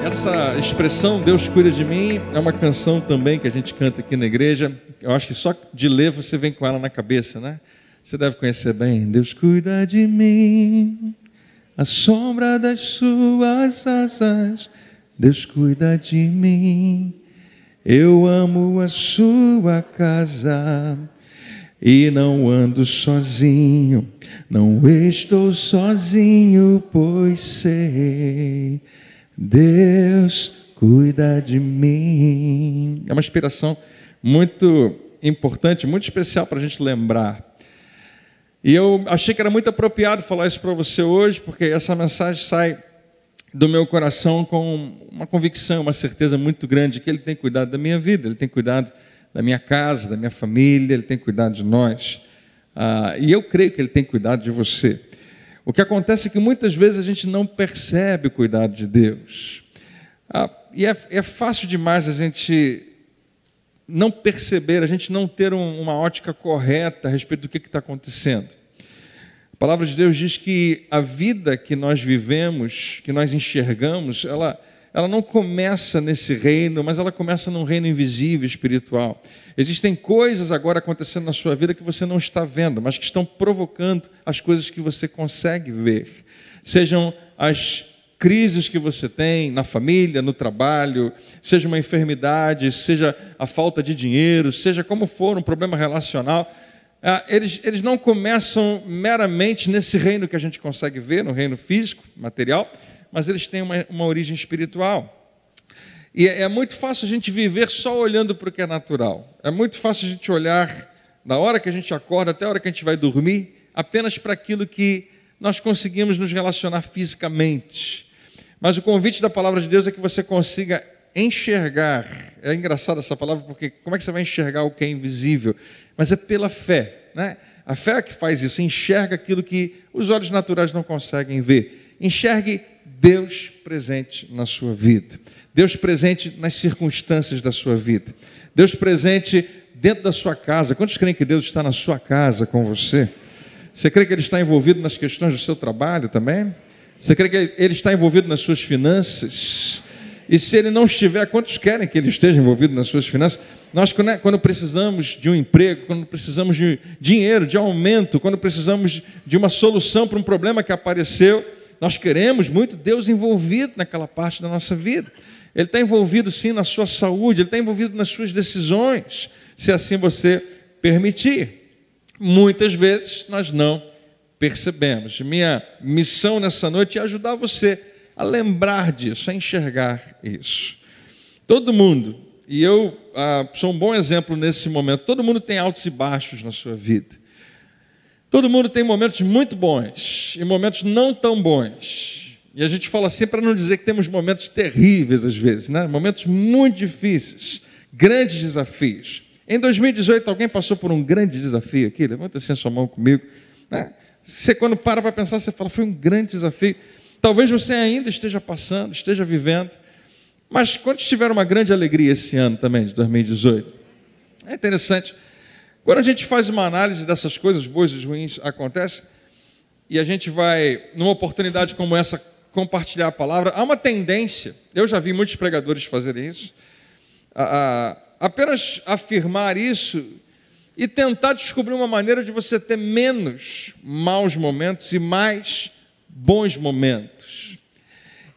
Essa expressão, Deus cuida de mim, é uma canção também que a gente canta aqui na igreja. Eu acho que só de ler você vem com ela na cabeça, né? Você deve conhecer bem. Deus cuida de mim, a sombra das suas asas. Deus cuida de mim, eu amo a sua casa. E não ando sozinho, não estou sozinho, pois sei, Deus cuida de mim. É uma inspiração muito importante, muito especial para a gente lembrar. E eu achei que era muito apropriado falar isso para você hoje, porque essa mensagem sai do meu coração com uma convicção, uma certeza muito grande que Ele tem cuidado da minha vida, Ele tem cuidado da minha casa, da minha família, Ele tem cuidado de nós. E eu creio que Ele tem cuidado de você. O que acontece é que muitas vezes a gente não percebe o cuidado de Deus. E é fácil demais a gente não perceber, a gente não ter uma ótica correta a respeito do que está acontecendo. A palavra de Deus diz que a vida que nós vivemos, que nós enxergamos, ela não começa nesse reino, mas ela começa num reino invisível, espiritual. Existem coisas agora acontecendo na sua vida que você não está vendo, mas que estão provocando as coisas que você consegue ver. Sejam as crises que você tem na família, no trabalho, seja uma enfermidade, seja a falta de dinheiro, seja como for, um problema relacional. Eles não começam meramente nesse reino que a gente consegue ver, no reino físico, material, mas eles têm uma origem espiritual. E é muito fácil a gente viver só olhando para o que é natural. É muito fácil a gente olhar, da hora que a gente acorda até a hora que a gente vai dormir, apenas para aquilo que nós conseguimos nos relacionar fisicamente. Mas o convite da palavra de Deus é que você consiga enxergar. É engraçado essa palavra, porque como é que você vai enxergar o que é invisível? Mas é pela fé, né? A fé é que faz isso, enxerga aquilo que os olhos naturais não conseguem ver. Enxergue Deus presente na sua vida, Deus presente nas circunstâncias da sua vida, Deus presente dentro da sua casa. Quantos creem que Deus está na sua casa com você? Você crê que Ele está envolvido nas questões do seu trabalho também? Você crê que Ele está envolvido nas suas finanças? E se Ele não estiver, quantos querem que Ele esteja envolvido nas suas finanças? Nós, quando precisamos de um emprego, quando precisamos de dinheiro, de aumento, quando precisamos de uma solução para um problema que apareceu, nós queremos muito Deus envolvido naquela parte da nossa vida. Ele está envolvido sim na sua saúde, Ele está envolvido nas suas decisões, se assim você permitir. Muitas vezes nós não percebemos. Minha missão nessa noite é ajudar você a lembrar disso, a enxergar isso. Todo mundo, e eu sou um bom exemplo nesse momento, todo mundo tem altos e baixos na sua vida. Todo mundo tem momentos muito bons e momentos não tão bons. E a gente fala assim para não dizer que temos momentos terríveis às vezes, né? Momentos muito difíceis, grandes desafios. Em 2018, alguém passou por um grande desafio aqui? Levanta assim a sua mão comigo, né? Você, quando para pensar, você fala, foi um grande desafio. Talvez você ainda esteja passando, esteja vivendo. Mas quantos tiveram uma grande alegria esse ano também, de 2018? É interessante. Quando a gente faz uma análise dessas coisas boas e ruins acontecem, e a gente vai, numa oportunidade como essa, compartilhar a palavra, há uma tendência, eu já vi muitos pregadores fazerem isso, apenas afirmar isso e tentar descobrir uma maneira de você ter menos maus momentos e mais bons momentos.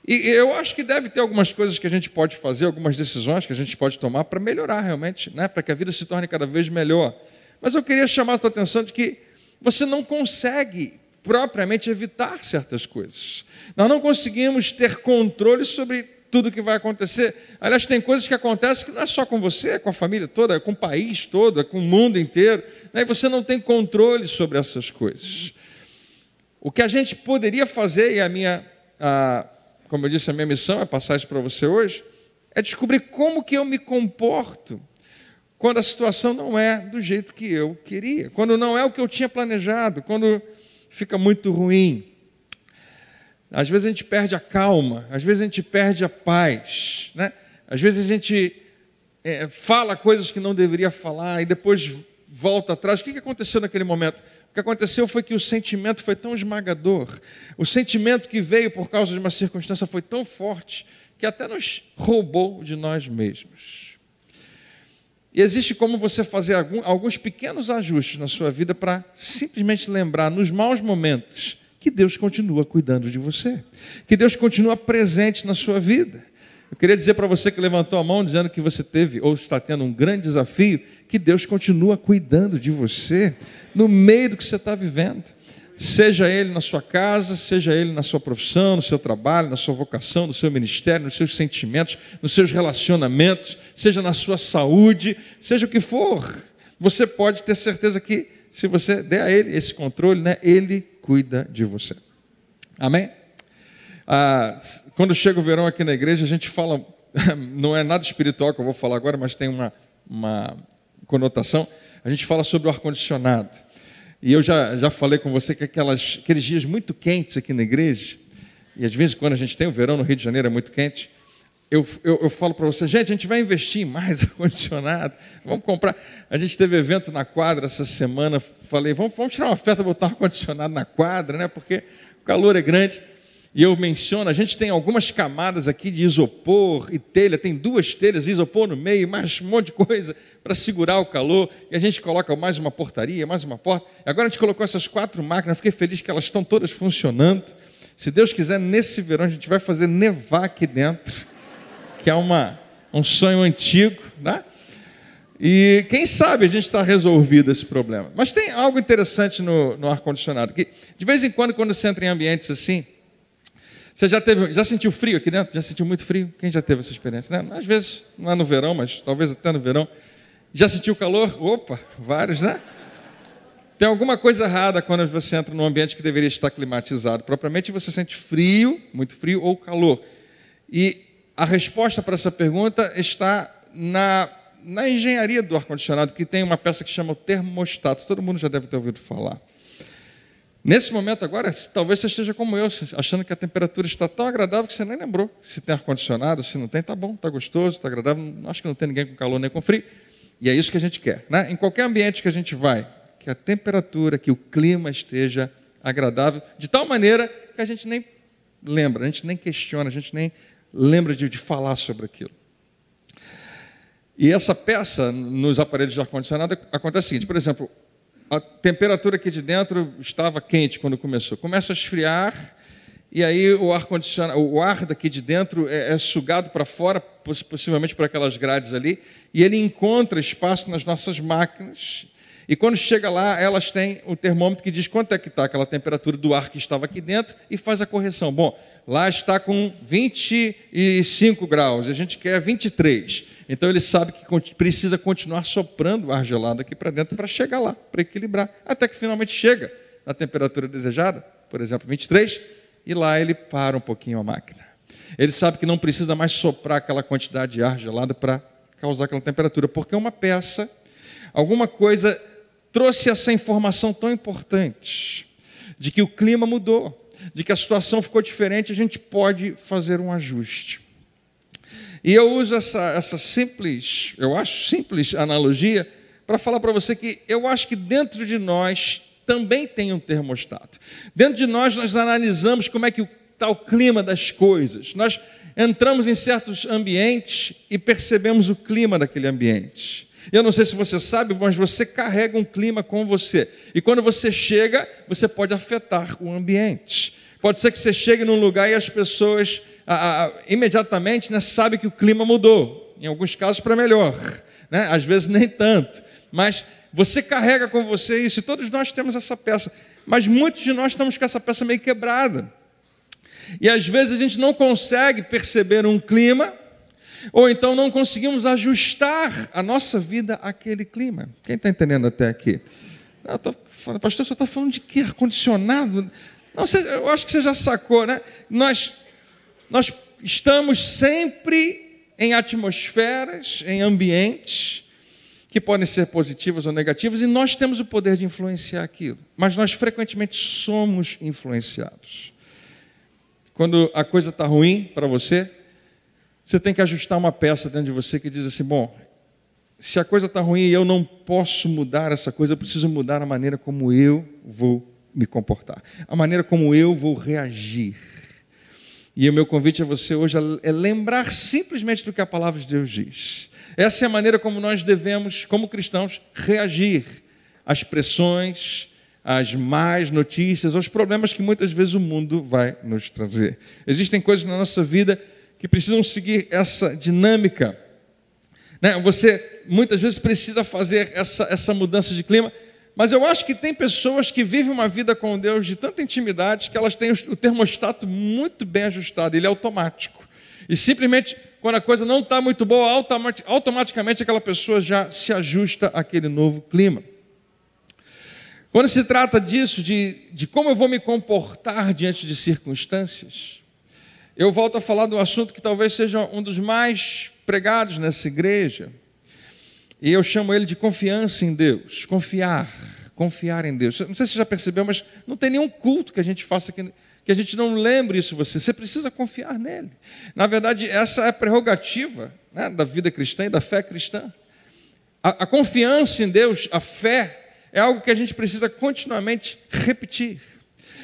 E eu acho que deve ter algumas coisas que a gente pode fazer, algumas decisões que a gente pode tomar para melhorar realmente, né? Para que a vida se torne cada vez melhor. Mas eu queria chamar a tua atenção de que você não consegue propriamente evitar certas coisas. Nós não conseguimos ter controle sobre tudo que vai acontecer. Aliás, tem coisas que acontecem que não é só com você, é com a família toda, é com o país todo, é com o mundo inteiro, né? E você não tem controle sobre essas coisas. O que a gente poderia fazer, e como eu disse, a minha missão é passar isso para você hoje, é descobrir como que eu me comporto quando a situação não é do jeito que eu queria, quando não é o que eu tinha planejado, quando fica muito ruim. Às vezes a gente perde a calma, às vezes a gente perde a paz, né? Às vezes a gente fala coisas que não deveria falar e depois volta atrás. O que aconteceu naquele momento? O que aconteceu foi que o sentimento foi tão esmagador, o sentimento que veio por causa de uma circunstância foi tão forte, que até nos roubou de nós mesmos. E existe como você fazer alguns pequenos ajustes na sua vida para simplesmente lembrar, nos maus momentos, que Deus continua cuidando de você, que Deus continua presente na sua vida. Eu queria dizer para você que levantou a mão dizendo que você teve ou está tendo um grande desafio, que Deus continua cuidando de você no meio do que você está vivendo. Seja Ele na sua casa, seja Ele na sua profissão, no seu trabalho, na sua vocação, no seu ministério, nos seus sentimentos, nos seus relacionamentos, seja na sua saúde, seja o que for. Você pode ter certeza que, se você der a Ele esse controle, né, Ele cuida de você. Amém? Quando chega o verão aqui na igreja, a gente fala, não é nada espiritual que eu vou falar agora, mas tem uma conotação, a gente fala sobre o ar-condicionado. E eu já falei com você que aqueles dias muito quentes aqui na igreja, e às vezes quando a gente tem o verão no Rio de Janeiro é muito quente, eu falo para você, gente, a gente vai investir em mais ar-condicionado, vamos comprar. A gente teve evento na quadra essa semana, falei, vamos tirar uma oferta, botar um ar-condicionado na quadra, né? Porque o calor é grande. E eu menciono, a gente tem algumas camadas aqui de isopor e telha, tem 2 telhas, isopor no meio, mais um monte de coisa para segurar o calor, e a gente coloca mais uma portaria, mais uma porta. Agora a gente colocou essas 4 máquinas, fiquei feliz que elas estão todas funcionando. Se Deus quiser, nesse verão a gente vai fazer nevar aqui dentro, que é um sonho antigo, né? E quem sabe a gente está resolvido esse problema. Mas tem algo interessante no ar-condicionado, que de vez em quando você entra em ambientes assim, você já sentiu frio aqui dentro? Já sentiu muito frio? Quem já teve essa experiência? Né? Às vezes, não é no verão, mas talvez até no verão. Já sentiu calor? Opa, vários, né? Tem alguma coisa errada quando você entra num ambiente que deveria estar climatizado. Propriamente você sente frio, muito frio, ou calor. E a resposta para essa pergunta está na engenharia do ar-condicionado, que tem uma peça que chama o termostato. Todo mundo já deve ter ouvido falar. Nesse momento agora, talvez você esteja como eu, achando que a temperatura está tão agradável que você nem lembrou se tem ar-condicionado, se não tem, tá bom, tá gostoso, tá agradável, acho que não tem ninguém com calor nem com frio, e é isso que a gente quer, né? Em qualquer ambiente que a gente vai, que a temperatura, que o clima esteja agradável, de tal maneira que a gente nem lembra, a gente nem questiona, a gente nem lembra de falar sobre aquilo. E essa peça nos aparelhos de ar-condicionado acontece o seguinte, por exemplo, a temperatura aqui de dentro estava quente quando começou. Começa a esfriar e aí o ar-condicionado, o ar daqui de dentro é sugado para fora, possivelmente por aquelas grades ali, e ele encontra espaço nas nossas máquinas. E quando chega lá, elas têm o termômetro que diz quanto é que está aquela temperatura do ar que estava aqui dentro e faz a correção. Bom, lá está com 25 graus, e a gente quer 23. Então ele sabe que precisa continuar soprando o ar gelado aqui para dentro para chegar lá, para equilibrar, até que finalmente chega na temperatura desejada, por exemplo, 23, e lá ele para um pouquinho a máquina. Ele sabe que não precisa mais soprar aquela quantidade de ar gelado para causar aquela temperatura, porque uma peça, alguma coisa trouxe essa informação tão importante, de que o clima mudou, de que a situação ficou diferente, a gente pode fazer um ajuste. E eu uso essa simples, eu acho simples analogia, para falar para você que eu acho que dentro de nós também tem um termostato. Dentro de nós analisamos como é que está o clima das coisas. Nós entramos em certos ambientes e percebemos o clima daquele ambiente. Eu não sei se você sabe, mas você carrega um clima com você. E quando você chega, você pode afetar o ambiente. Pode ser que você chegue num lugar e as pessoas imediatamente, né, sabem que o clima mudou. Em alguns casos para melhor, né? Às vezes nem tanto. Mas você carrega com você isso, e todos nós temos essa peça. Mas muitos de nós estamos com essa peça meio quebrada. E às vezes a gente não consegue perceber um clima, ou então não conseguimos ajustar a nossa vida àquele clima. Quem está entendendo até aqui? Eu estou falando, pastor, você está falando de quê? Ar-condicionado? Não, eu acho que você já sacou, né? Nós estamos sempre em atmosferas, em ambientes que podem ser positivos ou negativos, e nós temos o poder de influenciar aquilo. Mas nós frequentemente somos influenciados. Quando a coisa está ruim para você, você tem que ajustar uma peça dentro de você que diz assim, bom, se a coisa está ruim e eu não posso mudar essa coisa, eu preciso mudar a maneira como eu vou me comportar, a maneira como eu vou reagir. E o meu convite a você hoje é lembrar simplesmente do que a palavra de Deus diz. Essa é a maneira como nós devemos, como cristãos, reagir às pressões, às más notícias, aos problemas que muitas vezes o mundo vai nos trazer. Existem coisas na nossa vida que precisam seguir essa dinâmica. Você muitas vezes precisa fazer essa mudança de clima, mas eu acho que tem pessoas que vivem uma vida com Deus de tanta intimidade que elas têm o termostato muito bem ajustado, ele é automático. E simplesmente, quando a coisa não está muito boa, automaticamente aquela pessoa já se ajusta àquele novo clima. Quando se trata disso, de como eu vou me comportar diante de circunstâncias, eu volto a falar de um assunto que talvez seja um dos mais pregados nessa igreja, e eu chamo ele de confiança em Deus, confiar em Deus. Não sei se você já percebeu, mas não tem nenhum culto que a gente faça que a gente não lembre isso você precisa confiar nele. Na verdade, essa é a prerrogativa, da vida cristã e da fé cristã. A confiança em Deus, a fé, é algo que a gente precisa continuamente repetir.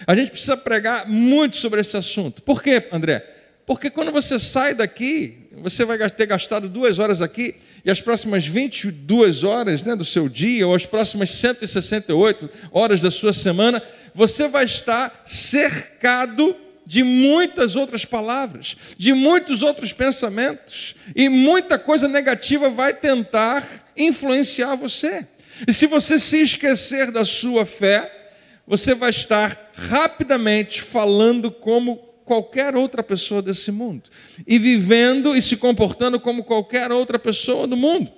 A gente precisa pregar muito sobre esse assunto. Por quê, André? Porque quando você sai daqui, você vai ter gastado 2 horas aqui, e as próximas 22 horas do seu dia, ou as próximas 168 horas da sua semana, você vai estar cercado de muitas outras palavras, de muitos outros pensamentos, e muita coisa negativa vai tentar influenciar você. E se você se esquecer da sua fé, você vai estar rapidamente falando como qualquer outra pessoa desse mundo, e vivendo e se comportando como qualquer outra pessoa do mundo.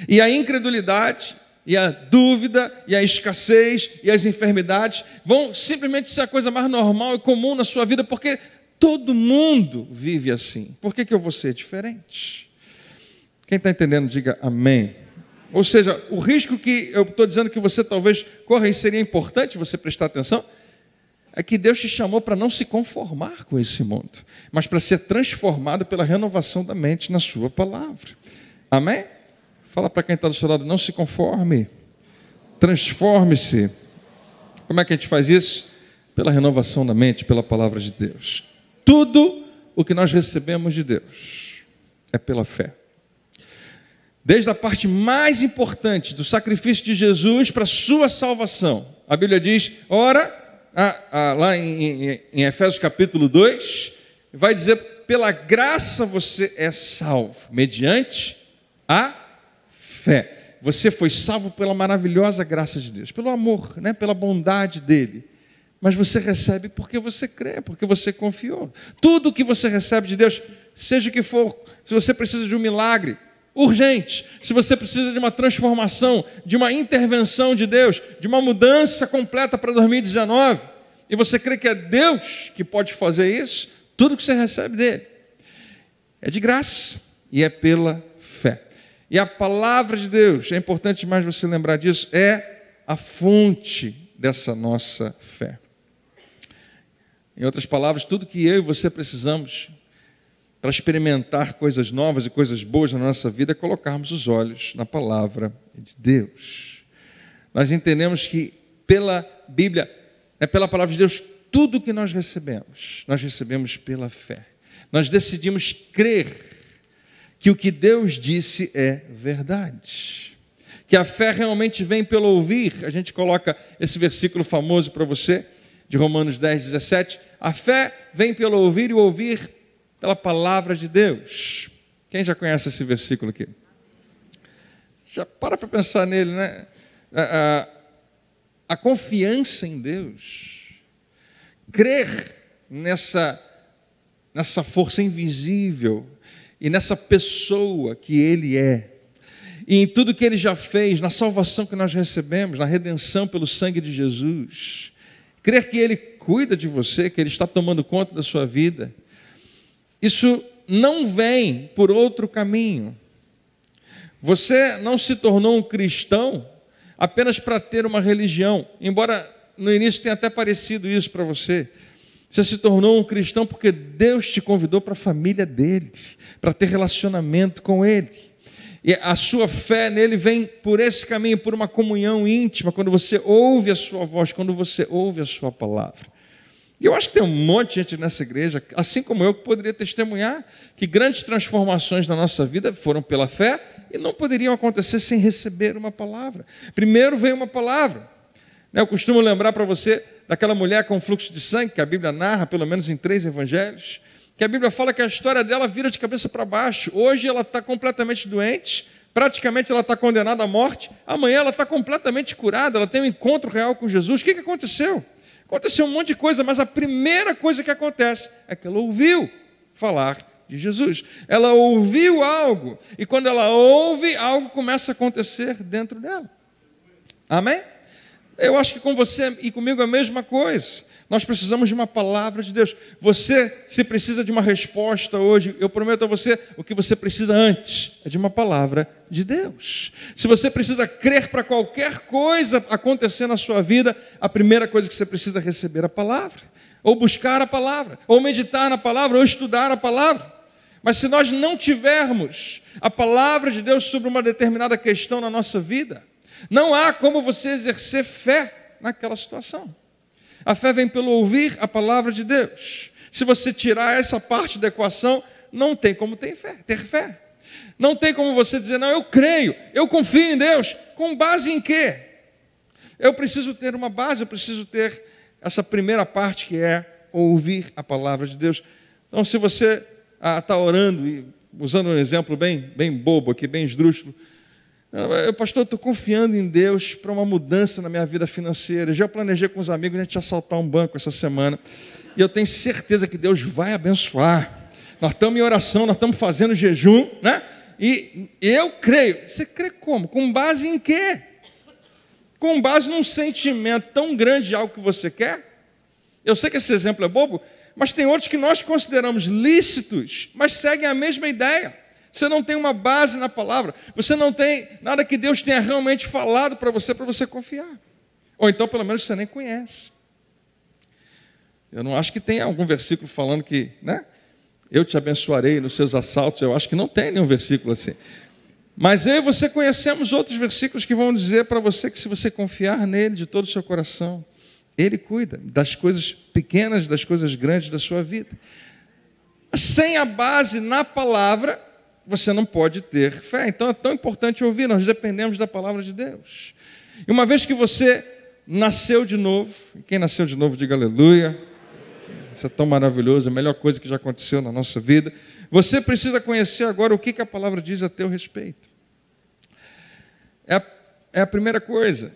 E a incredulidade, e a dúvida, e a escassez, e as enfermidades vão simplesmente ser a coisa mais normal e comum na sua vida, porque todo mundo vive assim. Por que eu vou ser diferente? Quem está entendendo, diga amém. Ou seja, o risco que eu estou dizendo que você talvez corra, e seria importante você prestar atenção, é que Deus te chamou para não se conformar com esse mundo, mas para ser transformado pela renovação da mente na sua palavra. Amém? Fala para quem está do seu lado, não se conforme, transforme-se. Como é que a gente faz isso? Pela renovação da mente, pela palavra de Deus. Tudo o que nós recebemos de Deus é pela fé. Desde a parte mais importante do sacrifício de Jesus para a sua salvação. A Bíblia diz, ora, lá em Efésios capítulo 2, vai dizer, pela graça você é salvo, mediante a fé. Você foi salvo pela maravilhosa graça de Deus, pelo amor, pela bondade dele. Mas você recebe porque você crê, porque você confiou. Tudo que você recebe de Deus, seja o que for, se você precisa de um milagre urgente, se você precisa de uma transformação, de uma intervenção de Deus, de uma mudança completa para 2019, e você crê que é Deus que pode fazer isso, tudo que você recebe dele é de graça e é pela fé. E a palavra de Deus, é importante mais você lembrar disso, é a fonte dessa nossa fé. Em outras palavras, tudo que eu e você precisamos para experimentar coisas novas e coisas boas na nossa vida, é colocarmos os olhos na palavra de Deus. Nós entendemos que pela Bíblia, pela palavra de Deus, tudo que nós recebemos pela fé. Nós decidimos crer que o que Deus disse é verdade. Que a fé realmente vem pelo ouvir. A gente coloca esse versículo famoso para você, de Romanos 10, 17. A fé vem pelo ouvir e o ouvir pela palavra de Deus. Quem já conhece esse versículo aqui? Já para pensar nele, A confiança em Deus, crer nessa força invisível e nessa pessoa que Ele é, e em tudo que Ele já fez, na salvação que nós recebemos, na redenção pelo sangue de Jesus, crer que Ele cuida de você, que Ele está tomando conta da sua vida. Isso não vem por outro caminho. Você não se tornou um cristão apenas para ter uma religião, embora no início tenha até parecido isso para você. Você se tornou um cristão porque Deus te convidou para a família dele, para ter relacionamento com Ele. E a sua fé nele vem por esse caminho, por uma comunhão íntima, quando você ouve a sua voz, quando você ouve a sua palavra. E eu acho que tem um monte de gente nessa igreja, assim como eu, que poderia testemunhar que grandes transformações na nossa vida foram pela fé e não poderiam acontecer sem receber uma palavra. Primeiro veio uma palavra. Eu costumo lembrar para você daquela mulher com fluxo de sangue, que a Bíblia narra, pelo menos em 3 evangelhos, que a Bíblia fala que a história dela vira de cabeça para baixo. Hoje ela está completamente doente, praticamente ela está condenada à morte, amanhã ela está completamente curada, ela tem um encontro real com Jesus. O que aconteceu? Aconteceu um monte de coisa, mas a primeira coisa que acontece é que ela ouviu falar de Jesus. Ela ouviu algo, e quando ela ouve, algo começa a acontecer dentro dela. Amém? Eu acho que com você e comigo é a mesma coisa. Nós precisamos de uma palavra de Deus. Você, se precisa de uma resposta hoje, eu prometo a você, o que você precisa antes é de uma palavra de Deus. Se você precisa crer para qualquer coisa acontecer na sua vida, a primeira coisa que você precisa é receber a palavra, ou buscar a palavra, ou meditar na palavra, ou estudar a palavra. Mas se nós não tivermos a palavra de Deus sobre uma determinada questão na nossa vida, não há como você exercer fé naquela situação. A fé vem pelo ouvir a palavra de Deus. Se você tirar essa parte da equação, não tem como ter fé. Não tem como você dizer, não, eu creio, eu confio em Deus. Com base em quê? Eu preciso ter uma base, eu preciso ter essa primeira parte que é ouvir a palavra de Deus. Então, se você está orando, e usando um exemplo bem bobo aqui, bem esdrúxulo, pastor, eu estou confiando em Deus para uma mudança na minha vida financeira. Eu já planejei com os amigos a gente assaltar um banco essa semana. E eu tenho certeza que Deus vai abençoar. Nós estamos em oração, nós estamos fazendo jejum, né? E eu creio. Você crê como? Com base em quê? Com base num sentimento tão grande de algo que você quer? Eu sei que esse exemplo é bobo, mas tem outros que nós consideramos lícitos, mas seguem a mesma ideia. Você não tem uma base na palavra, você não tem nada que Deus tenha realmente falado para você confiar. Ou então, pelo menos, você nem conhece. Eu não acho que tenha algum versículo falando que, né? Eu te abençoarei nos seus assaltos. Eu acho que não tem nenhum versículo assim. Mas eu e você conhecemos outros versículos que vão dizer para você que se você confiar nele de todo o seu coração, ele cuida das coisas pequenas, das coisas grandes da sua vida. Mas sem a base na palavra, você não pode ter fé. Então é tão importante ouvir, nós dependemos da palavra de Deus. E uma vez que você nasceu de novo, quem nasceu de novo, diga aleluia. Isso é tão maravilhoso, é a melhor coisa que já aconteceu na nossa vida. Você precisa conhecer agora o que a palavra diz a teu respeito. É a primeira coisa.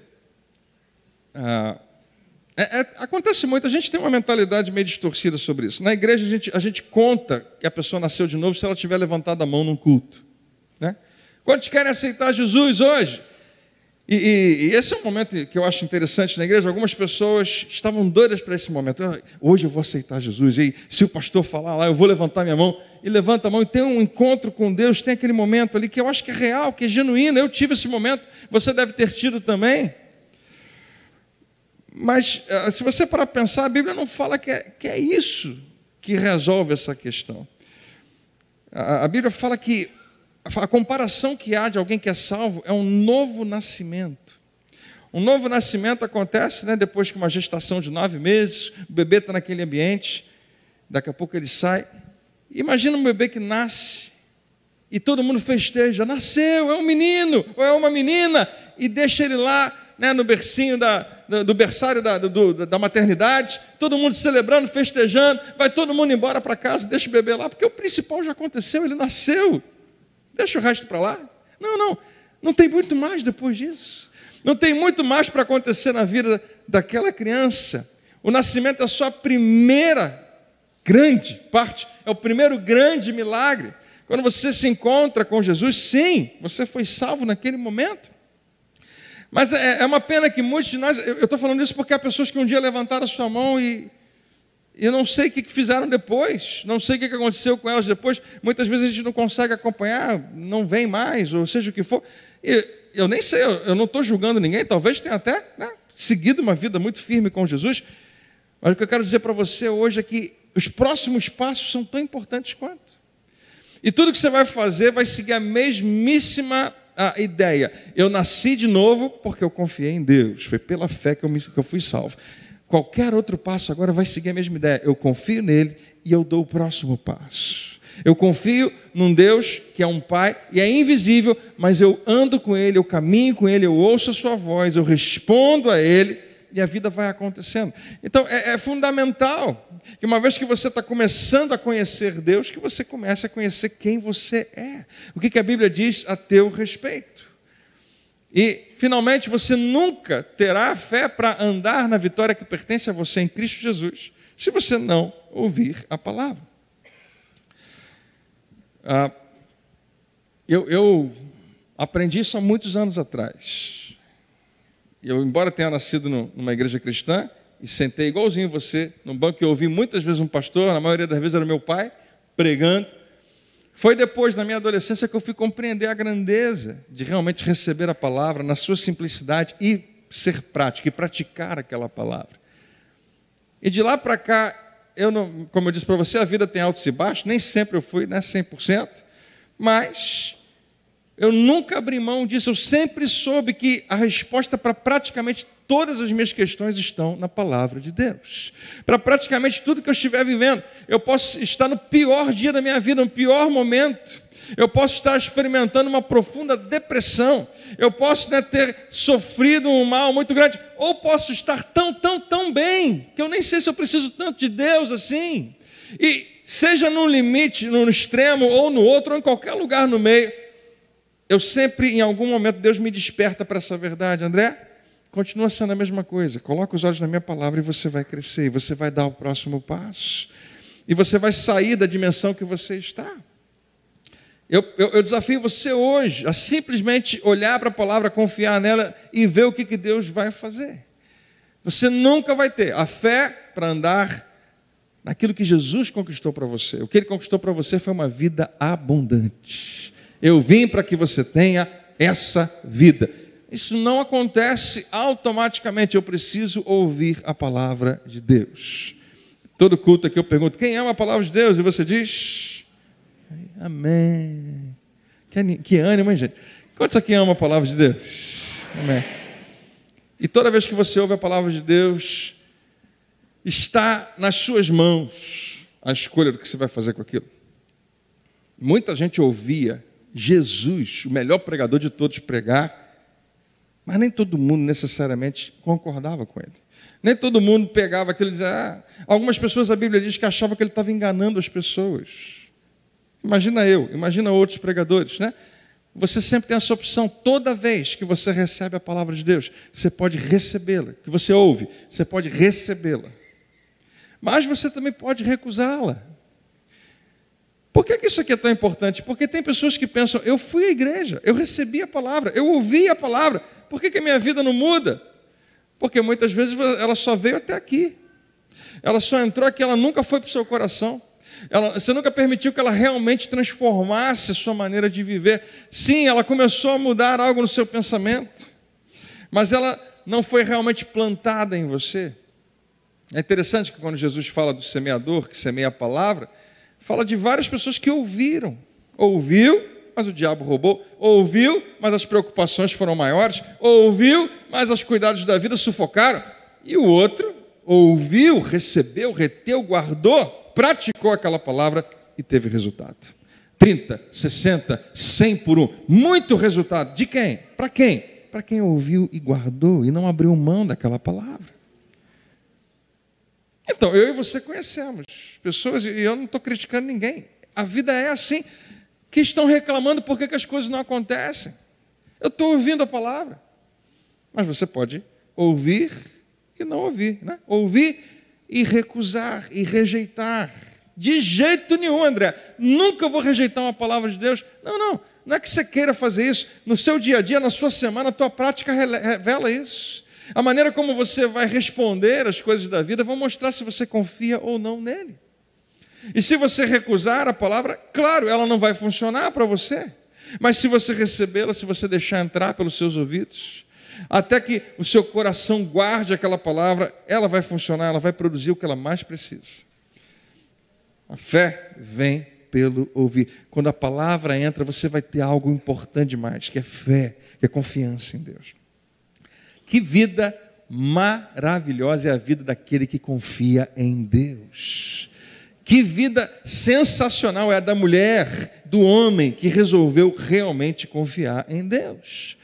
Acontece muito, a gente tem uma mentalidade meio distorcida sobre isso. Na igreja a gente conta que a pessoa nasceu de novo se ela tiver levantado a mão num culto, né? Quantos querem aceitar Jesus hoje? E esse é um momento que eu acho interessante na igreja. Algumas pessoas estavam doidas para esse momento. Hoje eu vou aceitar Jesus, e se o pastor falar lá, eu vou levantar minha mão. E levanta a mão e tem um encontro com Deus, tem aquele momento ali que eu acho que é real, que é genuíno. Eu tive esse momento, você deve ter tido também. Mas, se você parar para pensar, a Bíblia não fala que é isso que resolve essa questão. A Bíblia fala que a comparação que há de alguém que é salvo é um novo nascimento. Um novo nascimento acontece, né, depois que uma gestação de 9 meses, o bebê está naquele ambiente, daqui a pouco ele sai. Imagina um bebê que nasce e todo mundo festeja, nasceu, é um menino ou é uma menina, e deixa ele lá, né, no bercinho do berçário da maternidade, todo mundo celebrando, festejando, vai todo mundo embora para casa, deixa o bebê lá, porque o principal já aconteceu, ele nasceu, deixa o resto para lá. Não tem muito mais depois disso, não tem muito mais para acontecer na vida daquela criança. O nascimento é só a primeira grande parte, é o primeiro grande milagre. Quando você se encontra com Jesus, sim, você foi salvo naquele momento. Mas é uma pena que muitos de nós, eu estou falando isso porque há pessoas que um dia levantaram a sua mão e eu não sei o que fizeram depois, não sei o que aconteceu com elas depois. Muitas vezes a gente não consegue acompanhar, não vem mais, ou seja o que for. Eu nem sei, eu não estou julgando ninguém, talvez tenha até, né, seguido uma vida muito firme com Jesus. Mas o que eu quero dizer para você hoje é que os próximos passos são tão importantes quanto. E tudo que você vai fazer vai seguir a mesmíssima ideia. Eu nasci de novo porque eu confiei em Deus. Foi pela fé que eu fui salvo. qualquer outro passo agora vai seguir a mesma ideia. Eu confio nele e eu dou o próximo passo. Eu confio num Deus que é um Pai e é invisível, mas eu ando com Ele, eu caminho com Ele, eu ouço a sua voz, eu respondo a Ele e a vida vai acontecendo. Então é fundamental que uma vez que você está começando a conhecer Deus, que você comece a conhecer quem você é. O que a Bíblia diz a teu respeito. E, finalmente, você nunca terá fé para andar na vitória que pertence a você em Cristo Jesus, se você não ouvir a palavra. Eu aprendi isso há muitos anos atrás. Eu, embora tenha nascido numa igreja cristã, e sentei igualzinho você, num banco que eu ouvi muitas vezes um pastor, na maioria das vezes era meu pai, pregando. Foi depois, na minha adolescência, que eu fui compreender a grandeza de realmente receber a palavra na sua simplicidade e ser prático, e praticar aquela palavra. E de lá para cá, como eu disse para você, a vida tem altos e baixos, nem sempre eu fui 100%, mas eu nunca abri mão disso, eu sempre soube que a resposta para praticamente todas as minhas questões estão na palavra de Deus. Para praticamente tudo que eu estiver vivendo, eu posso estar no pior dia da minha vida, no pior momento, eu posso estar experimentando uma profunda depressão, eu posso ter sofrido um mal muito grande, ou posso estar tão bem, que eu nem sei se eu preciso tanto de Deus assim. E seja num limite, no extremo, ou no outro, ou em qualquer lugar no meio, eu sempre, em algum momento, Deus me desperta para essa verdade. André, continua sendo a mesma coisa, coloca os olhos na minha palavra e você vai crescer, e você vai dar o próximo passo, e você vai sair da dimensão que você está. Eu desafio você hoje a simplesmente olhar para a palavra, confiar nela e ver o que Deus vai fazer. Você nunca vai ter a fé para andar naquilo que Jesus conquistou para você. O que Ele conquistou para você foi uma vida abundante. Eu vim para que você tenha essa vida. Isso não acontece automaticamente, eu preciso ouvir a palavra de Deus. Todo culto aqui eu pergunto, quem ama a palavra de Deus? E você diz... Amém. Que ânimo, hein, gente? Quantos aqui amam a palavra de Deus? Amém. E toda vez que você ouve a palavra de Deus, está nas suas mãos a escolha do que você vai fazer com aquilo. Muita gente ouvia Jesus, o melhor pregador de todos, pregar, mas nem todo mundo necessariamente concordava com ele. Nem todo mundo pegava aquilo e dizia... Algumas pessoas, a Bíblia diz que achavam que ele estava enganando as pessoas. Imagina outros pregadores, né? Você sempre tem essa opção, toda vez que você recebe a palavra de Deus, você pode recebê-la, que você ouve, você pode recebê-la. Mas você também pode recusá-la. Por que isso aqui é tão importante? Porque tem pessoas que pensam, eu fui à igreja, eu recebi a palavra, eu ouvi a palavra, por que a minha vida não muda? Porque muitas vezes ela só veio até aqui. Ela só entrou aqui, ela nunca foi para o seu coração. Você nunca permitiu que ela realmente transformasse a sua maneira de viver. Sim, ela começou a mudar algo no seu pensamento, mas ela não foi realmente plantada em você. É interessante que quando Jesus fala do semeador, que semeia a palavra, fala de várias pessoas que ouviram. Ouviu, mas o diabo roubou. Ouviu, mas as preocupações foram maiores. Ouviu, mas os cuidados da vida sufocaram. E o outro ouviu, recebeu, reteu, guardou, praticou aquela palavra e teve resultado. 30, 60, 100 por um. Muito resultado. De quem? Para quem? Para quem ouviu e guardou e não abriu mão daquela palavra. Então, eu e você conhecemos pessoas, e eu não estou criticando ninguém. A vida é assim, que estão reclamando por que as coisas não acontecem. Eu estou ouvindo a palavra. Mas você pode ouvir e não ouvir, né? Ouvir e recusar e rejeitar. De jeito nenhum, André. Nunca vou rejeitar uma palavra de Deus. Não é que você queira fazer isso. No seu dia a dia, na sua semana, a tua prática revela isso. A maneira como você vai responder às coisas da vida vão mostrar se você confia ou não nele. E se você recusar a palavra, claro, ela não vai funcionar para você. Mas se você recebê-la, se você deixar entrar pelos seus ouvidos, até que o seu coração guarde aquela palavra, ela vai funcionar, ela vai produzir o que ela mais precisa. A fé vem pelo ouvir. Quando a palavra entra, você vai ter algo importante demais, que é fé, que é confiança em Deus. Que vida maravilhosa é a vida daquele que confia em Deus. Que vida sensacional é a da mulher, do homem que resolveu realmente confiar em Deus.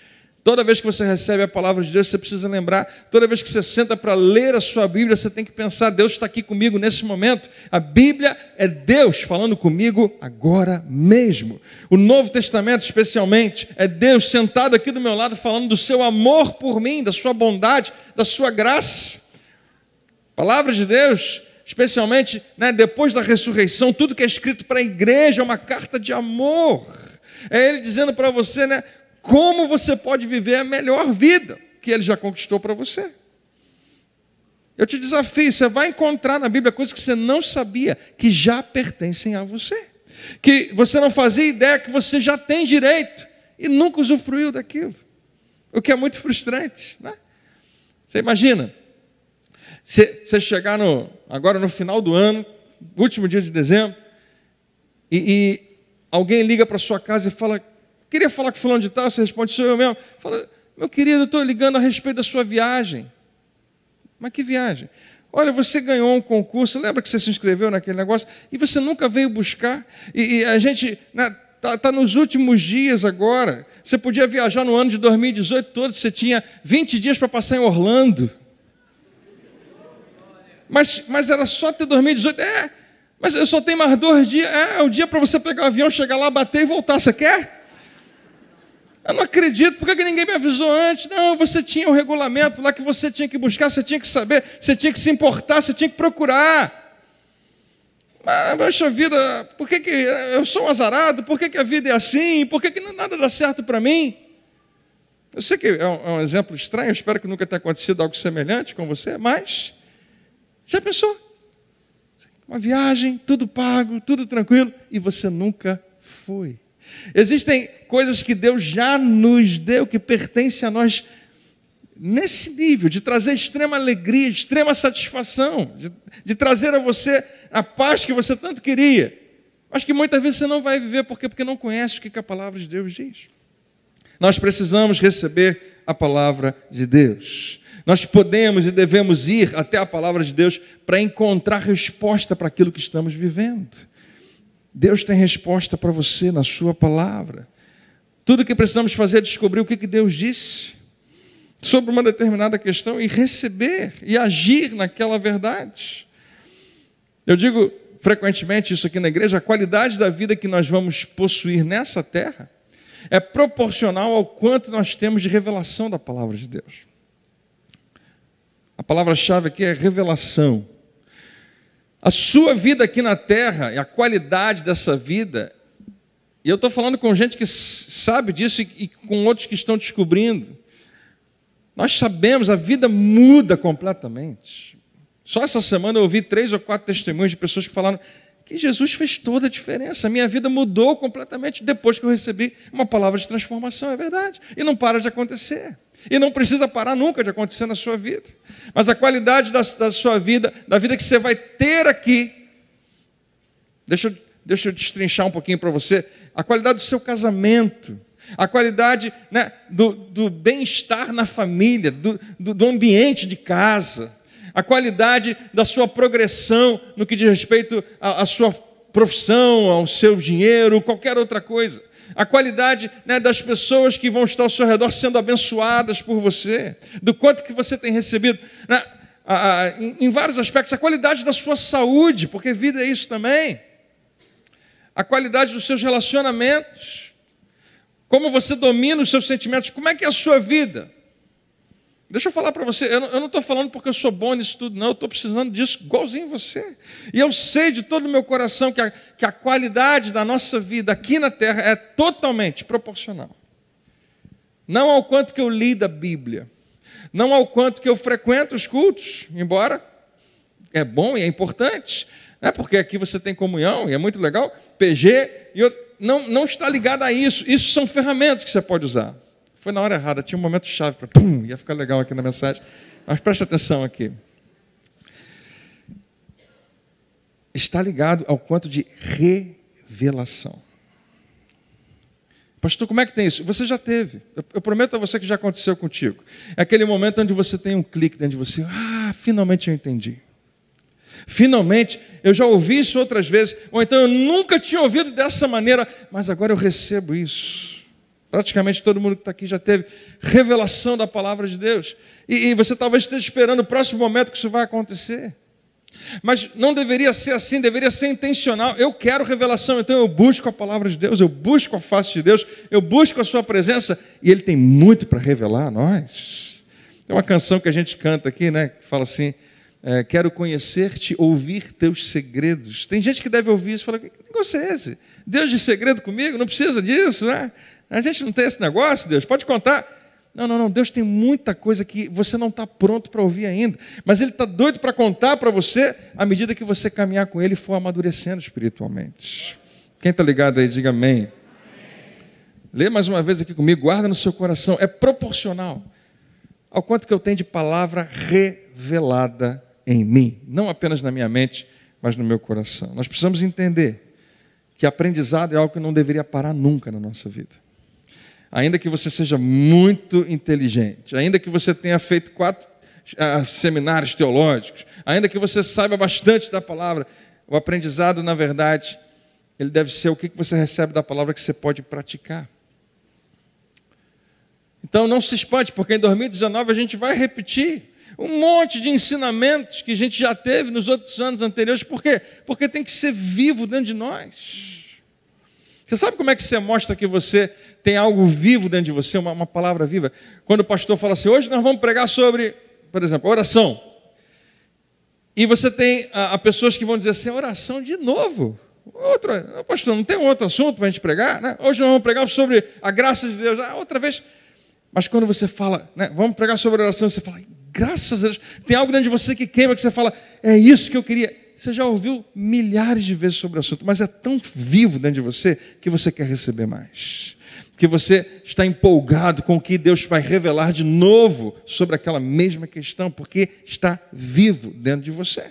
Toda vez que você recebe a palavra de Deus, você precisa lembrar, toda vez que você senta para ler a sua Bíblia, você tem que pensar, Deus está aqui comigo nesse momento. A Bíblia é Deus falando comigo agora mesmo. O Novo Testamento, especialmente, é Deus sentado aqui do meu lado, falando do seu amor por mim, da sua bondade, da sua graça. A palavra de Deus, especialmente, depois da ressurreição, tudo que é escrito para a igreja é uma carta de amor. É Ele dizendo para você, como você pode viver a melhor vida que Ele já conquistou para você. Eu te desafio, você vai encontrar na Bíblia coisas que você não sabia, que já pertencem a você. Que você não fazia ideia que você já tem direito e nunca usufruiu daquilo. O que é muito frustrante, né? Você imagina, você chegar agora no final do ano, último dia de dezembro, e alguém liga para sua casa e fala, queria falar com fulano de tal, você responde, sou eu mesmo. Fala, meu querido, eu estou ligando a respeito da sua viagem. Mas que viagem? Olha, você ganhou um concurso, lembra que você se inscreveu naquele negócio? E você nunca veio buscar. E a gente está nos últimos dias agora. Você podia viajar no ano de 2018 todo, você tinha 20 dias para passar em Orlando. Mas era só até 2018. Mas eu só tenho mais 2 dias. É o dia para você pegar o avião, chegar lá, bater e voltar. Você quer? Eu não acredito, por que ninguém me avisou antes? Não, você tinha um regulamento lá que você tinha que buscar, você tinha que saber, você tinha que se importar, você tinha que procurar. Mas, poxa vida, por que eu sou um azarado? Por que a vida é assim? Por que nada dá certo para mim? Eu sei que é um exemplo estranho, eu espero que nunca tenha acontecido algo semelhante com você, mas já pensou? Uma viagem, tudo pago, tudo tranquilo, e você nunca foi. Existem coisas que Deus já nos deu, que pertencem a nós, nesse nível, de trazer extrema alegria, extrema satisfação, de trazer a você a paz que você tanto queria, mas que muitas vezes você não vai viver, porque não conhece o que a palavra de Deus diz. Nós precisamos receber a palavra de Deus. Nós podemos e devemos ir até a palavra de Deus para encontrar resposta para aquilo que estamos vivendo. Deus tem resposta para você na sua palavra. Tudo o que precisamos fazer é descobrir o que Deus disse sobre uma determinada questão e receber e agir naquela verdade. Eu digo frequentemente isso aqui na igreja, a qualidade da vida que nós vamos possuir nessa terra é proporcional ao quanto nós temos de revelação da palavra de Deus. A palavra-chave aqui é revelação. A sua vida aqui na terra, e a qualidade dessa vida, e eu estou falando com gente que sabe disso e com outros que estão descobrindo. Nós sabemos, a vida muda completamente. Só essa semana eu ouvi 3 ou 4 testemunhos de pessoas que falaram que Jesus fez toda a diferença. A minha vida mudou completamente depois que eu recebi uma palavra de transformação, é verdade. E não para de acontecer. E não precisa parar nunca de acontecer na sua vida. Mas a qualidade da sua vida, da vida que você vai ter aqui, deixa eu destrinchar um pouquinho para você, a qualidade do seu casamento, a qualidade do bem-estar na família, do ambiente de casa, a qualidade da sua progressão no que diz respeito à sua profissão, ao seu dinheiro, qualquer outra coisa. A qualidade das pessoas que vão estar ao seu redor sendo abençoadas por você, do quanto que você tem recebido, em vários aspectos, a qualidade da sua saúde, porque vida é isso também, a qualidade dos seus relacionamentos, como você domina os seus sentimentos, como é que é a sua vida? Deixa eu falar para você, eu não estou falando porque eu sou bom nisso tudo, não, eu estou precisando disso igualzinho você. E eu sei de todo o meu coração que a qualidade da nossa vida aqui na terra é totalmente proporcional. Não ao quanto que eu li da Bíblia, não ao quanto que eu frequento os cultos, embora é bom e é importante, porque aqui você tem comunhão e é muito legal, PG, e não está ligado a isso. Isso são ferramentas que você pode usar. Foi na hora errada, tinha um momento chave para ia ficar legal aqui na mensagem. Mas preste atenção aqui. Está ligado ao quanto de revelação. A Pastor, como é que tem isso? Você já teve. Eu prometo a você que já aconteceu contigo. É aquele momento onde você tem um clique dentro de você. Finalmente eu entendi. Finalmente, eu já ouvi isso outras vezes, ou então eu nunca tinha ouvido dessa maneira, mas agora eu recebo isso. Praticamente todo mundo que está aqui já teve revelação da palavra de Deus. E você talvez esteja esperando o próximo momento que isso vai acontecer. Mas não deveria ser assim, deveria ser intencional. Eu quero revelação, então eu busco a palavra de Deus, eu busco a face de Deus, eu busco a sua presença, e Ele tem muito para revelar a nós. Tem uma canção que a gente canta aqui, né, que fala assim, quero conhecer-te, ouvir teus segredos. Tem gente que deve ouvir isso e fala, que negócio é esse? Deus de segredo comigo? Não precisa disso, né? A gente não tem esse negócio, Deus, pode contar. Não, Deus tem muita coisa que você não está pronto para ouvir ainda, mas Ele está doido para contar para você à medida que você caminhar com Ele e for amadurecendo espiritualmente. Quem está ligado aí, diga amém. Lê mais uma vez aqui comigo, guarda no seu coração, é proporcional ao quanto que eu tenho de palavra revelada em mim, não apenas na minha mente, mas no meu coração. Nós precisamos entender que aprendizado é algo que não deveria parar nunca na nossa vida. Ainda que você seja muito inteligente, ainda que você tenha feito 4 seminários teológicos, ainda que você saiba bastante da palavra, o aprendizado, na verdade, ele deve ser o que você recebe da palavra que você pode praticar. Então não se espante, porque em 2019 a gente vai repetir um monte de ensinamentos que a gente já teve nos outros anos anteriores. Por quê? Porque tem que ser vivo dentro de nós. Você sabe como é que você mostra que você tem algo vivo dentro de você, uma palavra viva? Quando o pastor fala assim, hoje nós vamos pregar sobre, por exemplo, oração. E você tem pessoas que vão dizer assim, oração de novo. Pastor, não tem um outro assunto para a gente pregar? Né? Hoje nós vamos pregar sobre a graça de Deus. Outra vez. Mas quando você fala, né, vamos pregar sobre oração, você fala, graças a Deus, tem algo dentro de você que queima, que você fala, é isso que eu queria. Você já ouviu milhares de vezes sobre o assunto, mas é tão vivo dentro de você que você quer receber mais. Que você está empolgado com o que Deus vai revelar de novo sobre aquela mesma questão, porque está vivo dentro de você.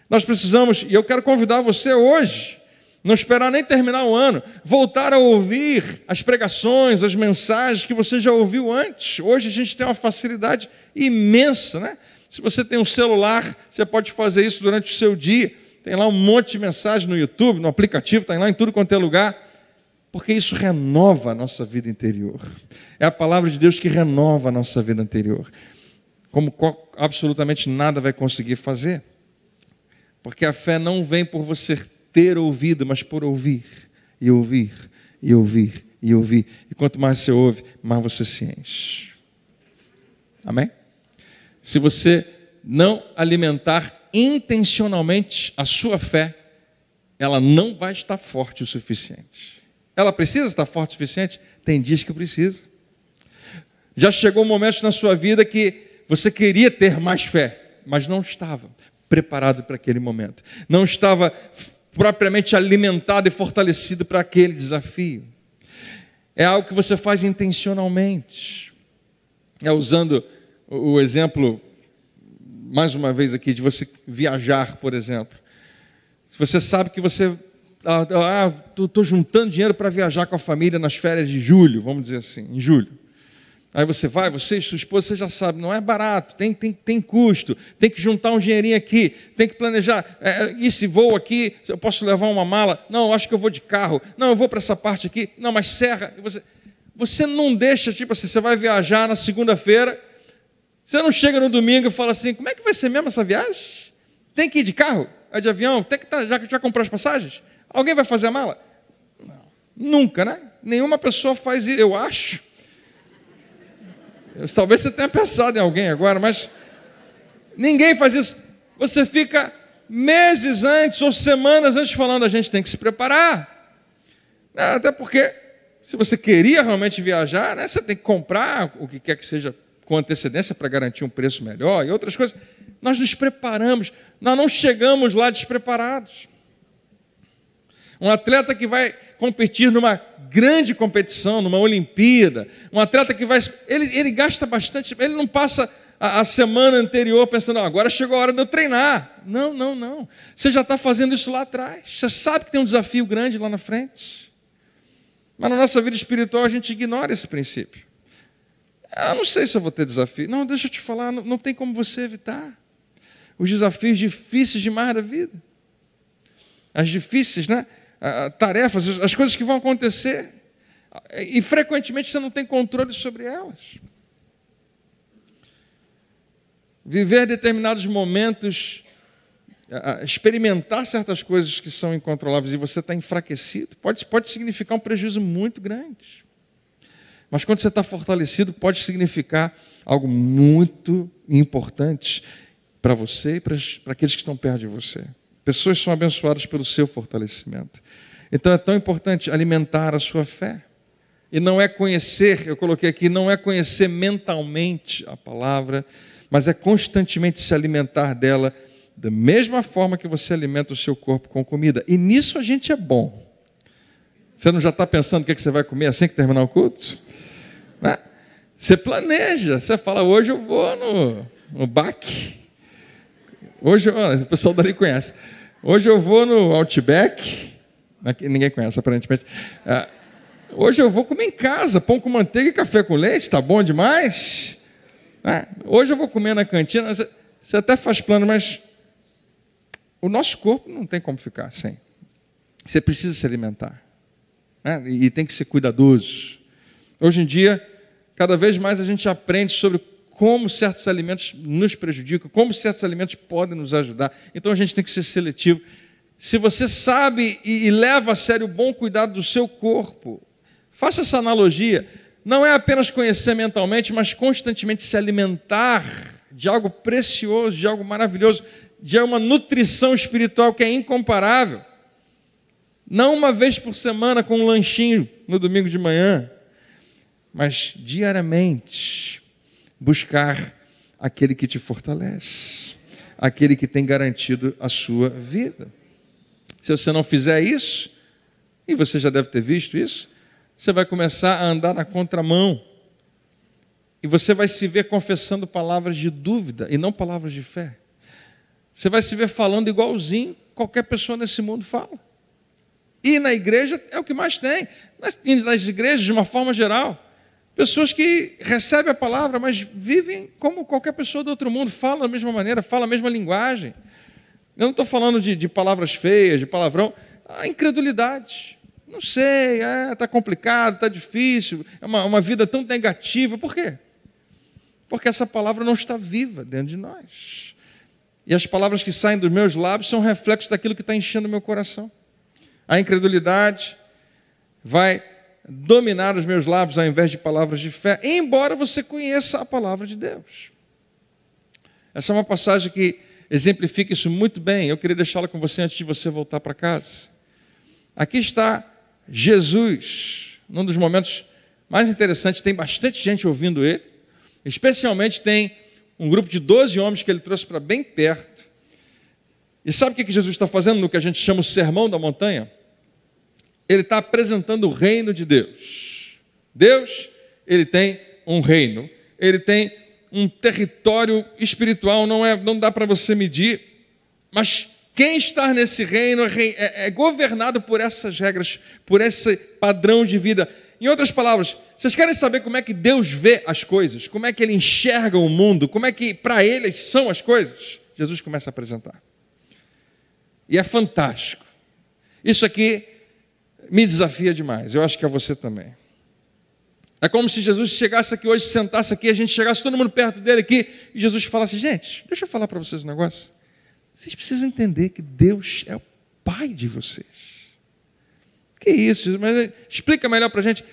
Nós precisamos, e eu quero convidar você hoje, não esperar nem terminar o ano, voltar a ouvir as pregações, as mensagens que você já ouviu antes. Hoje a gente tem uma facilidade imensa, né? Se você tem um celular, você pode fazer isso durante o seu dia. Tem lá um monte de mensagem no YouTube, no aplicativo, está lá em tudo quanto é lugar. Porque isso renova a nossa vida interior. É a palavra de Deus que renova a nossa vida interior. Como absolutamente nada vai conseguir fazer. Porque a fé não vem por você ter ouvido, mas por ouvir, e ouvir, e ouvir, e ouvir. E quanto mais você ouve, mais você se enche. Amém? Se você não alimentar intencionalmente a sua fé, ela não vai estar forte o suficiente. Ela precisa estar forte o suficiente? Tem dias que precisa. Já chegou um momento na sua vida que você queria ter mais fé, mas não estava preparado para aquele momento. Não estava propriamente alimentado e fortalecido para aquele desafio. É algo que você faz intencionalmente. Usando o exemplo, mais uma vez aqui, de você viajar, por exemplo. Se você sabe que você... estou juntando dinheiro para viajar com a família nas férias de julho, vamos dizer assim, em julho. Aí você vai, você e sua esposa, você já sabe, não é barato, tem custo, tem que juntar um dinheirinho aqui, tem que planejar, e se vou aqui, eu posso levar uma mala? Não, eu acho que eu vou de carro. Não, eu vou para essa parte aqui. Não, mas serra. Você não deixa, tipo assim, você vai viajar na segunda-feira, você não chega no domingo e fala assim, como é que vai ser mesmo essa viagem? Tem que ir de carro? É de avião? Tem que já comprou as passagens? Alguém vai fazer a mala? Não. Nunca, né? Nenhuma pessoa faz isso, eu acho. Talvez você tenha pensado em alguém agora, mas ninguém faz isso. Você fica meses antes ou semanas antes falando, a gente tem que se preparar. Até porque, se você queria realmente viajar, né, você tem que comprar o que quer que seja com antecedência para garantir um preço melhor e outras coisas. Nós nos preparamos, nós não chegamos lá despreparados. Um atleta que vai competir numa grande competição, numa Olimpíada, um atleta que vai... Ele gasta bastante, ele não passa a semana anterior pensando, agora chegou a hora de eu treinar. Não. Você já está fazendo isso lá atrás. Você sabe que tem um desafio grande lá na frente. Mas na nossa vida espiritual a gente ignora esse princípio. Eu não sei se eu vou ter desafio. Não, deixa eu te falar, não tem como você evitar os desafios difíceis demais da vida. As difíceis, né? Tarefas, as coisas que vão acontecer. E frequentemente você não tem controle sobre elas. Viver determinados momentos, experimentar certas coisas que são incontroláveis e você está enfraquecido, pode significar um prejuízo muito grande. Mas quando você está fortalecido, pode significar algo muito importante para você e para aqueles que estão perto de você. Pessoas são abençoadas pelo seu fortalecimento. Então é tão importante alimentar a sua fé. E não é conhecer, eu coloquei aqui, não é conhecer mentalmente a palavra, mas é constantemente se alimentar dela da mesma forma que você alimenta o seu corpo com comida. E nisso a gente é bom. Você não já está pensando o que você vai comer assim que terminar o culto? Né? Você planeja, você fala, hoje eu vou no BAC. Hoje, o pessoal dali conhece. Hoje eu vou no Outback. Aqui, ninguém conhece, aparentemente. Hoje eu vou comer em casa, pão com manteiga e café com leite, está bom demais. Hoje eu vou comer na cantina. Você até faz plano, mas o nosso corpo não tem como ficar sem. Você precisa se alimentar. Né? E tem que ser cuidadoso. Hoje em dia, cada vez mais a gente aprende sobre como certos alimentos nos prejudicam, como certos alimentos podem nos ajudar. Então a gente tem que ser seletivo. Se você sabe e leva a sério o bom cuidado do seu corpo, faça essa analogia. Não é apenas conhecer mentalmente, mas constantemente se alimentar de algo precioso, de algo maravilhoso, de uma nutrição espiritual que é incomparável. Não uma vez por semana com um lanchinho no domingo de manhã, mas diariamente buscar aquele que te fortalece, aquele que tem garantido a sua vida. Se você não fizer isso, e você já deve ter visto isso, você vai começar a andar na contramão. E você vai se ver confessando palavras de dúvida e não palavras de fé. Você vai se ver falando igualzinho qualquer pessoa nesse mundo fala. E na igreja é o que mais tem. Nas igrejas, de uma forma geral, pessoas que recebem a palavra, mas vivem como qualquer pessoa do outro mundo, falam da mesma maneira, falam a mesma linguagem. Eu não estou falando de palavras feias, de palavrão. A incredulidade. Não sei, está complicado, está difícil, é uma vida tão negativa. Por quê? Porque essa palavra não está viva dentro de nós. E as palavras que saem dos meus lábios são reflexos daquilo que está enchendo o meu coração. A incredulidade vai dominar os meus lábios ao invés de palavras de fé, embora você conheça a palavra de Deus. Essa é uma passagem que exemplifica isso muito bem. Eu queria deixá-la com você antes de você voltar para casa. Aqui está Jesus, num dos momentos mais interessantes, tem bastante gente ouvindo ele, especialmente tem um grupo de 12 homens que ele trouxe para bem perto. E sabe o que Jesus está fazendo no que a gente chama o Sermão da Montanha? Ele está apresentando o reino de Deus. Deus, ele tem um reino, ele tem um território espiritual, não dá para você medir, mas quem está nesse reino é governado por essas regras, por esse padrão de vida. Em outras palavras, vocês querem saber como é que Deus vê as coisas? Como é que Ele enxerga o mundo? Como é que para Ele são as coisas? Jesus começa a apresentar. E é fantástico. Isso aqui me desafia demais. Eu acho que a você também. É como se Jesus chegasse aqui hoje, sentasse aqui, a gente chegasse todo mundo perto dele aqui, e Jesus falasse, gente, deixa eu falar para vocês um negócio. Vocês precisam entender que Deus é o Pai de vocês. Que isso? Mas explica melhor para a gente.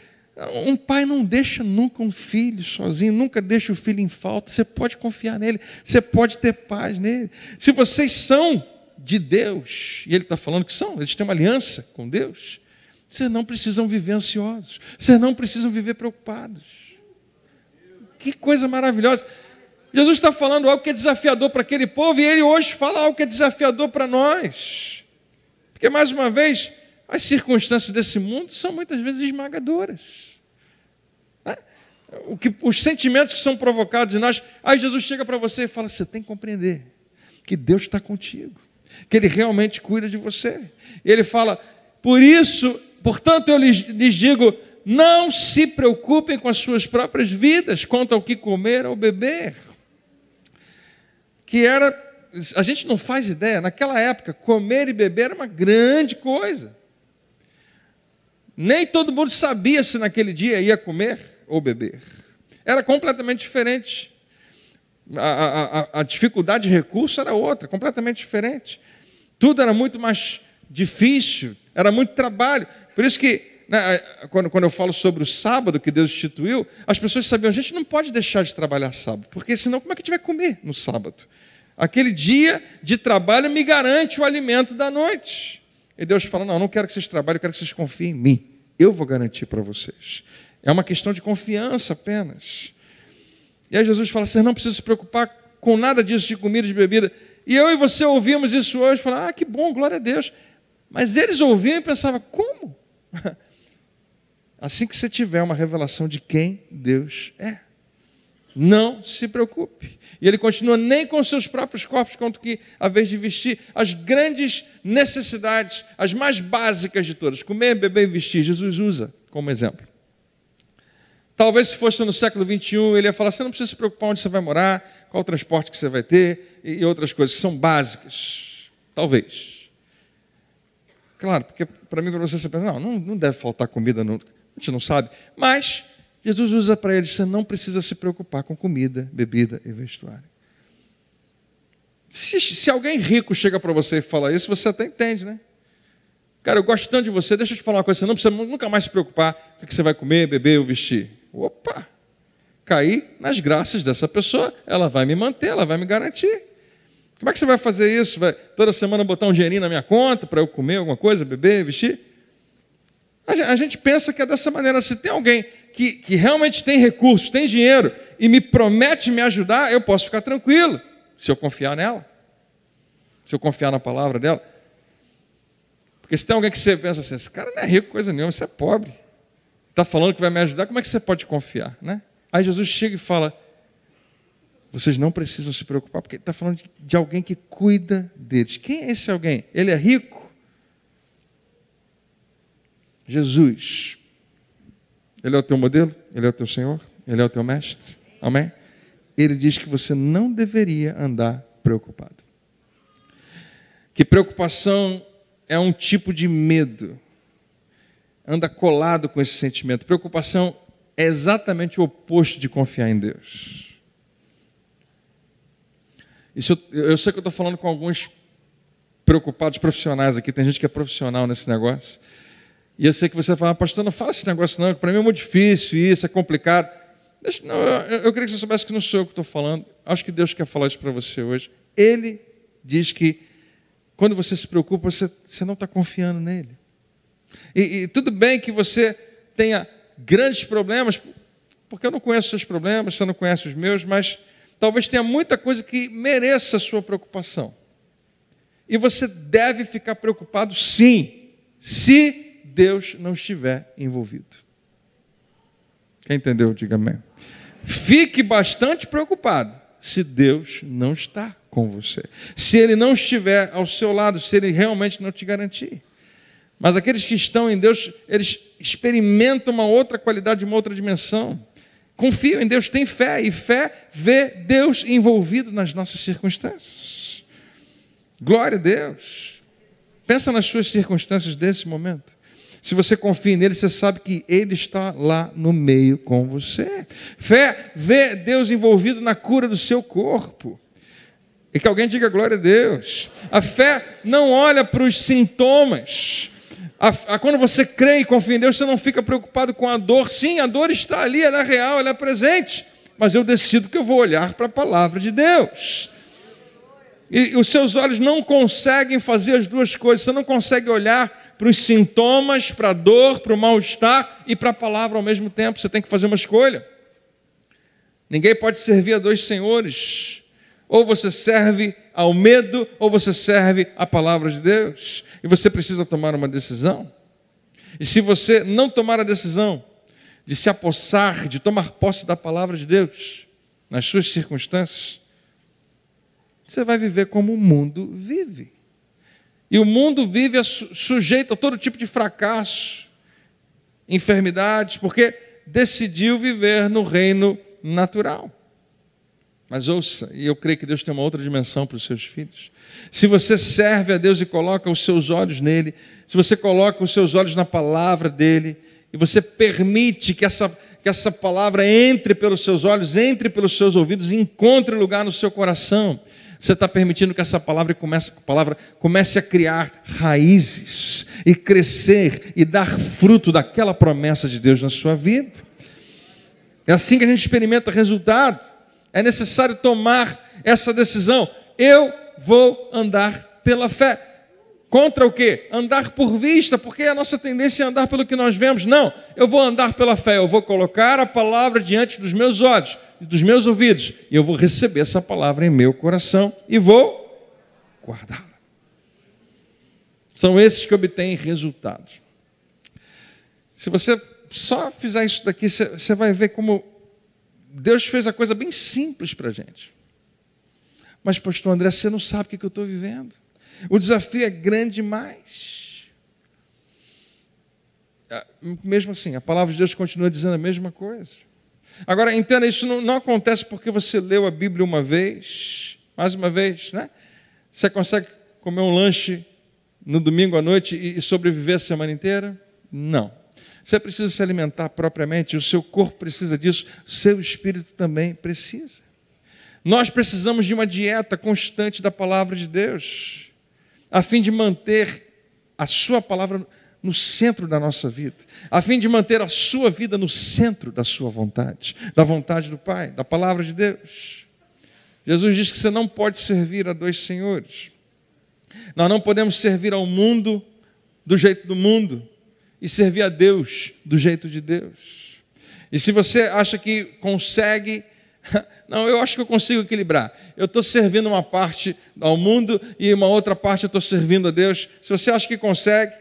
Um pai não deixa nunca um filho sozinho, nunca deixa o filho em falta. Você pode confiar nele, você pode ter paz nele. Se vocês são de Deus, e ele está falando que são, eles têm uma aliança com Deus, vocês não precisam viver ansiosos, vocês não precisam viver preocupados. Que coisa maravilhosa. Jesus está falando algo que é desafiador para aquele povo, e ele hoje fala algo que é desafiador para nós. Porque, mais uma vez, as circunstâncias desse mundo são muitas vezes esmagadoras. Os sentimentos que são provocados em nós, aí Jesus chega para você e fala, você tem que compreender que Deus está contigo, que Ele realmente cuida de você. E Ele fala, por isso Portanto, eu lhes digo, não se preocupem com as suas próprias vidas, quanto ao que comer ou beber. Que era, a gente não faz ideia, naquela época, comer e beber era uma grande coisa. Nem todo mundo sabia se naquele dia ia comer ou beber. Era completamente diferente. A dificuldade de recurso era outra, completamente diferente. Tudo era muito mais difícil, era muito trabalho. Por isso que, né, quando eu falo sobre o sábado que Deus instituiu, as pessoas sabiam, a gente não pode deixar de trabalhar sábado, porque senão como é que a gente vai comer no sábado? Aquele dia de trabalho me garante o alimento da noite. E Deus fala, não quero que vocês trabalhem, eu quero que vocês confiem em mim. Eu vou garantir para vocês. É uma questão de confiança apenas. E aí Jesus fala, vocês não precisam se preocupar com nada disso, de comida, de bebida. E eu e você ouvimos isso hoje, falar, que bom, glória a Deus. Mas eles ouviam e pensavam, como? Assim que você tiver uma revelação de quem Deus é, não se preocupe. E ele continua, nem com seus próprios corpos, quanto que a vez de vestir as grandes necessidades, as mais básicas de todas, comer, beber e vestir. Jesus usa como exemplo. Talvez se fosse no século 21, ele ia falar, você não precisa se preocupar onde você vai morar, qual o transporte que você vai ter, e outras coisas que são básicas. Talvez. Claro, porque para mim, para você pensa, não deve faltar comida nunca. A gente não sabe. Mas Jesus usa para eles, você não precisa se preocupar com comida, bebida e vestuário. Se alguém rico chega para você e fala isso, você até entende, né? Cara, eu gosto tanto de você, deixa eu te falar uma coisa, você não precisa nunca mais se preocupar com o que você vai comer, beber ou vestir. Opa! Caí nas graças dessa pessoa, ela vai me manter, ela vai me garantir. Como é que você vai fazer isso? Vai toda semana botar um dinheirinho na minha conta para eu comer alguma coisa, beber, vestir? A gente pensa que é dessa maneira. Se tem alguém que realmente tem recursos, tem dinheiro e me promete me ajudar, eu posso ficar tranquilo, se eu confiar nela, se eu confiar na palavra dela. Porque se tem alguém que você pensa assim, esse cara não é rico coisa nenhuma, você é pobre, está falando que vai me ajudar, como é que você pode confiar, né? Aí Jesus chega e fala, vocês não precisam se preocupar, porque ele está falando de alguém que cuida deles. Quem é esse alguém? Ele é rico? Jesus. Ele é o teu modelo? Ele é o teu Senhor? Ele é o teu mestre? Amém? Ele diz que você não deveria andar preocupado. Que preocupação é um tipo de medo. Anda colado com esse sentimento. Preocupação é exatamente o oposto de confiar em Deus. Isso eu sei que eu estou falando com alguns preocupados profissionais aqui. Tem gente que é profissional nesse negócio. E eu sei que você fala, pastor, não faça esse negócio não, que para mim é muito difícil, isso é complicado. Eu queria que você soubesse que não sou eu que estou falando. Acho que Deus quer falar isso para você hoje. Ele diz que quando você se preocupa, você não está confiando nele. E tudo bem que você tenha grandes problemas, porque eu não conheço os seus problemas, você não conhece os meus, mas talvez tenha muita coisa que mereça a sua preocupação. E você deve ficar preocupado sim, se Deus não estiver envolvido. Quem entendeu, diga amém. Fique bastante preocupado se Deus não está com você. Se Ele não estiver ao seu lado, se Ele realmente não te garantir. Mas aqueles que estão em Deus, eles experimentam uma outra qualidade, uma outra dimensão. Confiam em Deus, têm fé, e fé vê Deus envolvido nas nossas circunstâncias. Glória a Deus. Pensa nas suas circunstâncias desse momento. Se você confia nele, você sabe que ele está lá no meio com você. Fé vê Deus envolvido na cura do seu corpo. E que alguém diga glória a Deus. A fé não olha para os sintomas. Quando você crê e confia em Deus, você não fica preocupado com a dor. Sim, a dor está ali, ela é real, ela é presente. Mas eu decido que eu vou olhar para a palavra de Deus. E os seus olhos não conseguem fazer as duas coisas. Você não consegue olhar para os sintomas, para a dor, para o mal-estar e para a palavra ao mesmo tempo. Você tem que fazer uma escolha. Ninguém pode servir a dois senhores. Ou você serve ao medo, ou você serve à palavra de Deus. E você precisa tomar uma decisão. E se você não tomar a decisão de se apossar, de tomar posse da palavra de Deus, nas suas circunstâncias, você vai viver como o mundo vive. E o mundo vive sujeito a todo tipo de fracasso, enfermidades, porque decidiu viver no reino natural. Mas ouça, e eu creio que Deus tem uma outra dimensão para os seus filhos. Se você serve a Deus e coloca os seus olhos nele, se você coloca os seus olhos na palavra dele, e você permite que essa palavra entre pelos seus olhos, entre pelos seus ouvidos e encontre lugar no seu coração, você está permitindo que essa palavra comece a criar raízes e crescer e dar fruto daquela promessa de Deus na sua vida. É assim que a gente experimenta resultado. É necessário tomar essa decisão. Eu vou andar pela fé. Contra o quê? Andar por vista, porque a nossa tendência é andar pelo que nós vemos. Não, eu vou andar pela fé. Eu vou colocar a palavra diante dos meus olhos, dos meus ouvidos, e eu vou receber essa palavra em meu coração e vou guardá-la. São esses que obtêm resultados. Se você só fizer isso daqui, você vai ver como Deus fez a coisa bem simples para a gente. Mas, pastor André, você não sabe o que eu estou vivendo. O desafio é grande demais. Mesmo assim, a palavra de Deus continua dizendo a mesma coisa. Agora, entenda, isso não acontece porque você leu a Bíblia uma vez, mais uma vez, né? Você consegue comer um lanche no domingo à noite e sobreviver a semana inteira? Não. Você precisa se alimentar propriamente, o seu corpo precisa disso, o seu espírito também precisa. Nós precisamos de uma dieta constante da palavra de Deus, a fim de manter a sua palavra no centro da nossa vida, a fim de manter a sua vida no centro da sua vontade, da vontade do Pai, da palavra de Deus. Jesus diz que você não pode servir a dois senhores. Nós não podemos servir ao mundo do jeito do mundo e servir a Deus do jeito de Deus. E se você acha que consegue, não, eu acho que eu consigo equilibrar. Eu estou servindo uma parte ao mundo e uma outra parte eu estou servindo a Deus. Se você acha que consegue,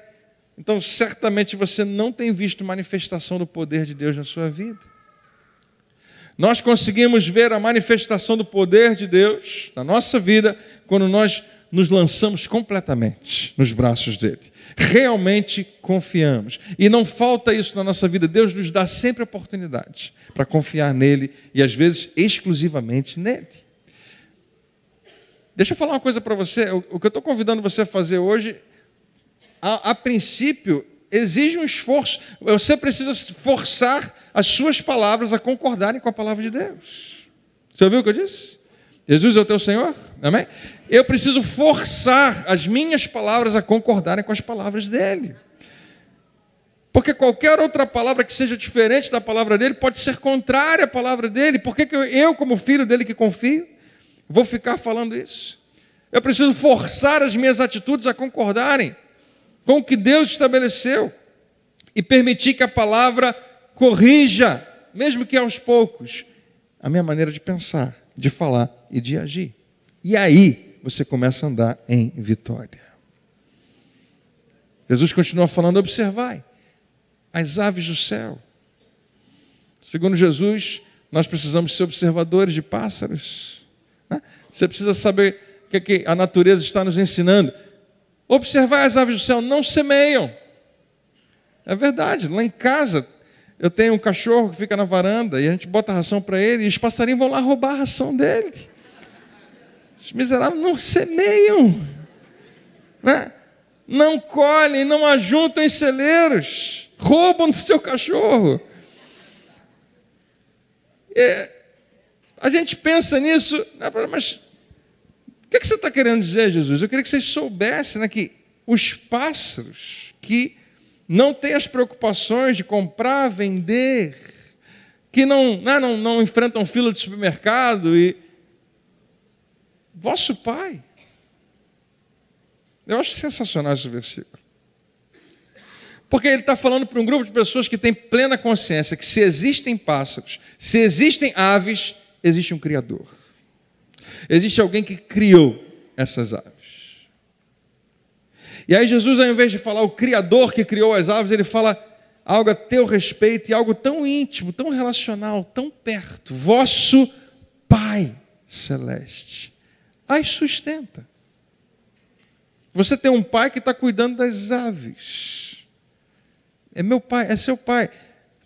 então certamente você não tem visto manifestação do poder de Deus na sua vida. Nós conseguimos ver a manifestação do poder de Deus na nossa vida quando nós nos lançamos completamente nos braços dele. Realmente confiamos. E não falta isso na nossa vida. Deus nos dá sempre oportunidade para confiar nele e às vezes exclusivamente nele. Deixa eu falar uma coisa para você. O que eu estou convidando você a fazer hoje, a princípio, exige um esforço. Você precisa forçar as suas palavras a concordarem com a palavra de Deus. Você ouviu o que eu disse? Jesus é o teu Senhor? Amém? Eu preciso forçar as minhas palavras a concordarem com as palavras dele. Porque qualquer outra palavra que seja diferente da palavra dele pode ser contrária à palavra dele. Por que eu, como filho dele que confio, vou ficar falando isso? Eu preciso forçar as minhas atitudes a concordarem com o que Deus estabeleceu e permitir que a palavra corrija, mesmo que aos poucos, a minha maneira de pensar, de falar e de agir. E aí você começa a andar em vitória. Jesus continua falando: observai as aves do céu. Segundo Jesus, nós precisamos ser observadores de pássaros. Você precisa saber o que a natureza está nos ensinando. Observai as aves do céu, não semeiam. É verdade, lá em casa eu tenho um cachorro que fica na varanda e a gente bota a ração para ele e os passarinhos vão lá roubar a ração dele. Os miseráveis não semeiam, né? Não colhem, não ajuntam em celeiros, roubam do seu cachorro. A gente pensa nisso, mas o que você está querendo dizer, Jesus? Eu queria que vocês soubessem, né, que os pássaros que não têm as preocupações de comprar, vender, que não enfrentam fila de supermercado e vosso Pai. Eu acho sensacional esse versículo. Porque ele está falando para um grupo de pessoas que tem plena consciência que se existem pássaros, se existem aves, existe um Criador. Existe alguém que criou essas aves. E aí Jesus, ao invés de falar o Criador que criou as aves, ele fala algo a teu respeito e algo tão íntimo, tão relacional, tão perto. Vosso Pai Celeste as sustenta. Você tem um pai que está cuidando das aves. é meu pai, é seu pai.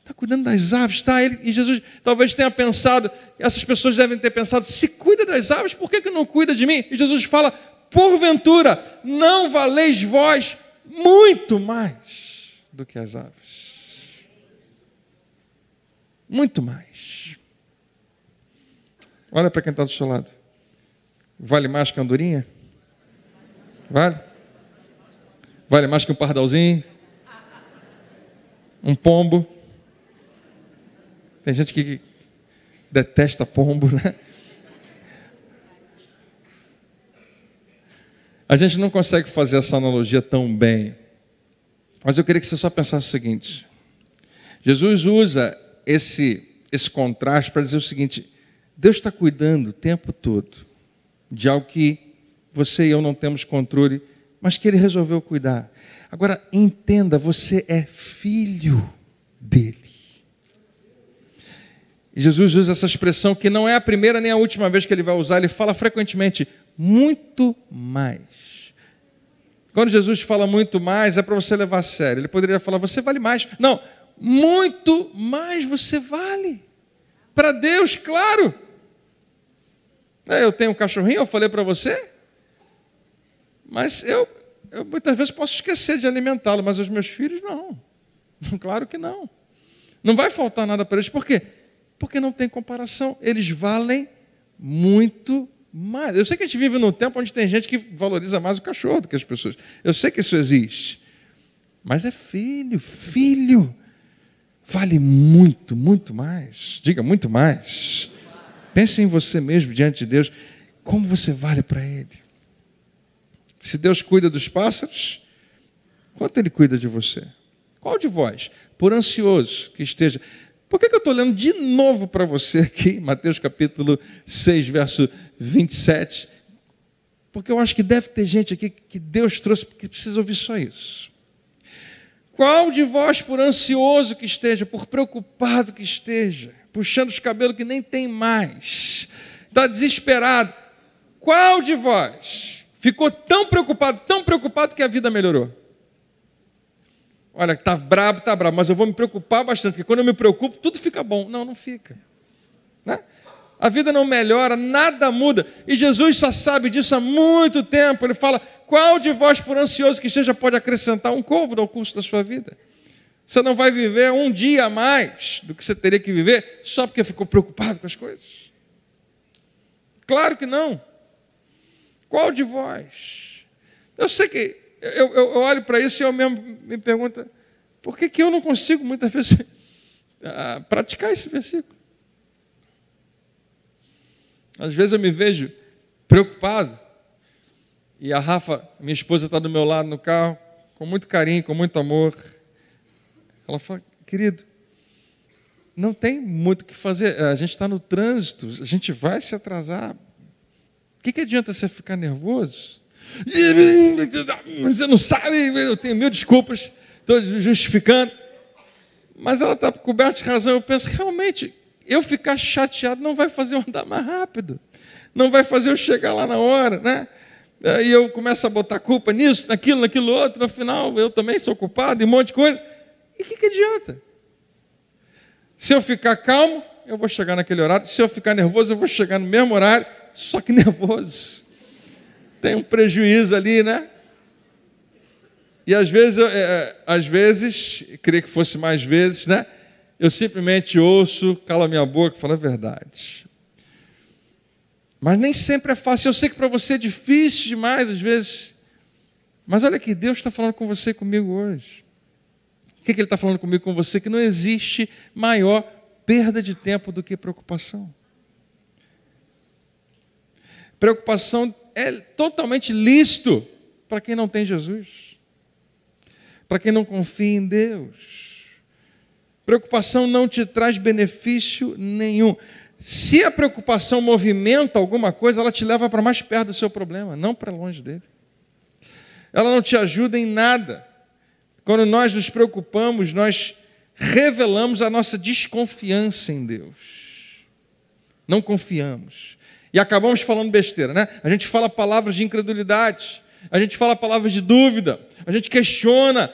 Está cuidando das aves, tá? E Jesus talvez tenha pensado, essas pessoas devem ter pensado, se cuida das aves, por que não cuida de mim? E Jesus fala, porventura, não valeis vós muito mais do que as aves. Muito mais. Olha para quem está do seu lado. Vale mais que a andorinha? Vale? Vale mais que um pardalzinho? Um pombo? Tem gente que detesta pombo, né? A gente não consegue fazer essa analogia tão bem. Mas eu queria que você só pensasse o seguinte. Jesus usa esse contraste para dizer o seguinte: Deus está cuidando o tempo todo de algo que você e eu não temos controle, mas que Ele resolveu cuidar. Agora, entenda, você é filho dEle. E Jesus usa essa expressão que não é a primeira nem a última vez que Ele vai usar, Ele fala frequentemente, muito mais. Quando Jesus fala muito mais, é para você levar a sério. Ele poderia falar, você vale mais. Não, muito mais você vale. Para Deus, claro. Eu tenho um cachorrinho, eu falei para você. Mas eu muitas vezes posso esquecer de alimentá-lo, mas os meus filhos não. Claro que não. Não vai faltar nada para eles. Por quê? Porque não tem comparação. Eles valem muito mais. Eu sei que a gente vive num tempo onde tem gente que valoriza mais o cachorro do que as pessoas. Eu sei que isso existe. Mas é filho. Filho vale muito, muito mais. Diga, muito mais. Pense em você mesmo diante de Deus. Como você vale para Ele? Se Deus cuida dos pássaros, quanto Ele cuida de você? Qual de vós, por ansioso que esteja... Por que eu estou lendo de novo para você aqui, Mateus capítulo 6, verso 27? Porque eu acho que deve ter gente aqui que Deus trouxe que precisa ouvir só isso. Qual de vós, por ansioso que esteja, por preocupado que esteja, puxando os cabelos que nem tem mais, está desesperado, qual de vós ficou tão preocupado que a vida melhorou? Olha, está brabo, mas eu vou me preocupar bastante, porque quando eu me preocupo, tudo fica bom. Não, não fica. Né? A vida não melhora, nada muda. E Jesus só sabe disso há muito tempo. Ele fala, qual de vós, por ansioso que esteja, pode acrescentar um côvado ao curso da sua vida? Você não vai viver um dia a mais do que você teria que viver só porque ficou preocupado com as coisas? Claro que não. Qual de vós? Eu sei que eu olho para isso e eu mesmo me pergunto, por que eu não consigo muitas vezes praticar esse versículo? Às vezes eu me vejo preocupado e a Rafa, minha esposa, está do meu lado no carro, com muito carinho, com muito amor. Ela fala, querido, não tem muito o que fazer, a gente está no trânsito, a gente vai se atrasar. O que adianta você ficar nervoso? Você não sabe, eu tenho mil desculpas, estou justificando. Mas ela está coberta de razão. Eu penso, realmente, eu ficar chateado não vai fazer eu andar mais rápido. Não vai fazer eu chegar lá na hora, né? E eu começo a botar culpa nisso, naquilo outro. No final, eu também sou culpado e um monte de coisa. E o que adianta? Se eu ficar calmo, eu vou chegar naquele horário. Se eu ficar nervoso, eu vou chegar no mesmo horário, só que nervoso. Tem um prejuízo ali, né? E às vezes, queria que fosse mais vezes, né? Eu simplesmente ouço, calo a minha boca e falo a verdade. Mas nem sempre é fácil. Eu sei que para você é difícil demais, às vezes. Mas olha aqui, Deus está falando com você e comigo hoje. O que Ele está falando comigo e com você? Que não existe maior perda de tempo do que preocupação. Preocupação é totalmente lícito para quem não tem Jesus, para quem não confia em Deus. Preocupação não te traz benefício nenhum. Se a preocupação movimenta alguma coisa, ela te leva para mais perto do seu problema, não para longe dele. Ela não te ajuda em nada. Quando nós nos preocupamos, nós revelamos a nossa desconfiança em Deus. Não confiamos. E acabamos falando besteira, né? A gente fala palavras de incredulidade, a gente fala palavras de dúvida, a gente questiona,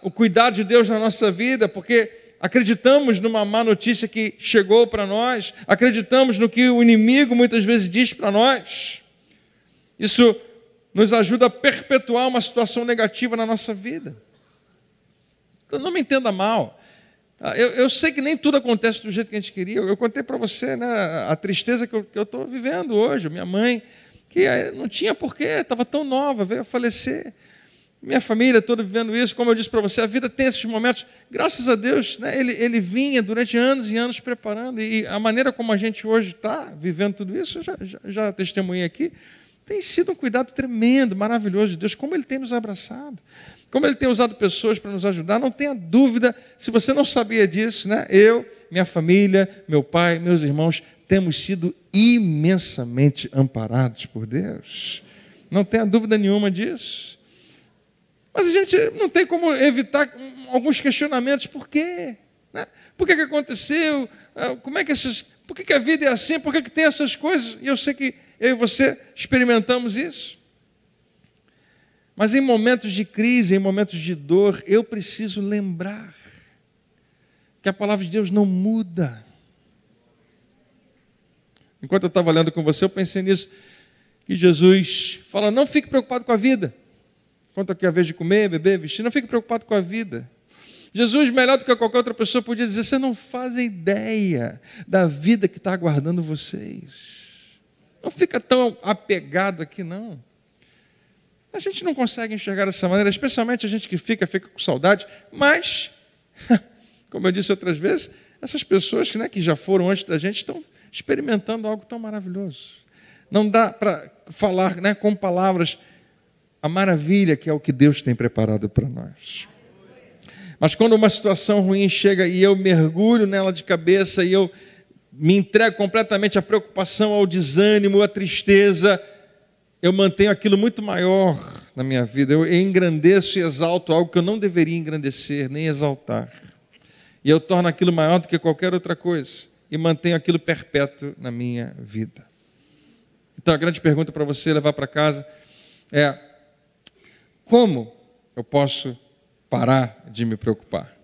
o cuidado de Deus na nossa vida, porque acreditamos numa má notícia que chegou para nós, acreditamos no que o inimigo muitas vezes diz para nós. Isso nos ajuda a perpetuar uma situação negativa na nossa vida. Então, não me entenda mal. Eu sei que nem tudo acontece do jeito que a gente queria. Eu contei para você, né, a tristeza que eu estou vivendo hoje. Minha mãe, que não tinha porquê, estava tão nova, veio a falecer. Minha família toda vivendo isso. Como eu disse para você, a vida tem esses momentos. Graças a Deus, né, ele vinha durante anos e anos preparando. E a maneira como a gente hoje está vivendo tudo isso, eu já testemunhei aqui, tem sido um cuidado tremendo, maravilhoso de Deus. Como Ele tem nos abraçado. Como Ele tem usado pessoas para nos ajudar, não tenha dúvida, se você não sabia disso, né? Eu, minha família, meu pai, meus irmãos, temos sido imensamente amparados por Deus. Não tenha dúvida nenhuma disso. Mas a gente não tem como evitar alguns questionamentos. Por quê? Né? Por que aconteceu? Por que a vida é assim? Por que tem essas coisas? E eu sei que eu e você experimentamos isso. Mas em momentos de crise, em momentos de dor, eu preciso lembrar que a palavra de Deus não muda. Enquanto eu estava lendo com você, eu pensei nisso, que Jesus fala, não fique preocupado com a vida. Quanto aqui a vez de comer, beber, vestir, não fique preocupado com a vida. Jesus, melhor do que qualquer outra pessoa, podia dizer, você não faz ideia da vida que está aguardando vocês. Não fica tão apegado aqui, não. A gente não consegue enxergar dessa maneira, especialmente a gente que fica com saudade, mas, como eu disse outras vezes, essas pessoas que já foram antes da gente estão experimentando algo tão maravilhoso. Não dá para falar com palavras a maravilha que é o que Deus tem preparado para nós. Mas quando uma situação ruim chega e eu mergulho nela de cabeça e eu me entrego completamente à preocupação, ao desânimo, à tristeza, eu mantenho aquilo muito maior na minha vida. Eu engrandeço e exalto algo que eu não deveria engrandecer, nem exaltar. E eu torno aquilo maior do que qualquer outra coisa. E mantenho aquilo perpétuo na minha vida. Então a grande pergunta para você levar para casa é: como eu posso parar de me preocupar?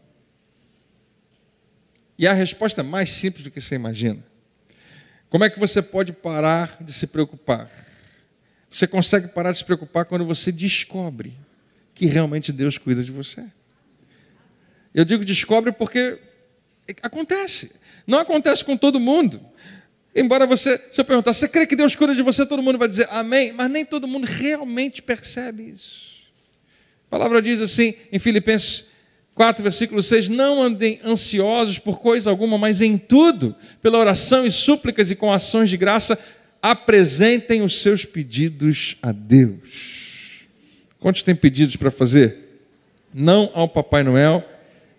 E a resposta é mais simples do que você imagina. Como é que você pode parar de se preocupar? Você consegue parar de se preocupar quando você descobre que realmente Deus cuida de você. Eu digo descobre porque acontece. Não acontece com todo mundo. Embora se eu perguntar, você crê que Deus cuida de você? Todo mundo vai dizer amém, mas nem todo mundo realmente percebe isso. A palavra diz assim, em Filipenses 4, versículo 6, não andem ansiosos por coisa alguma, mas em tudo, pela oração e súplicas e com ações de graça, apresentem os seus pedidos a Deus. Quantos têm pedidos para fazer? Não ao Papai Noel,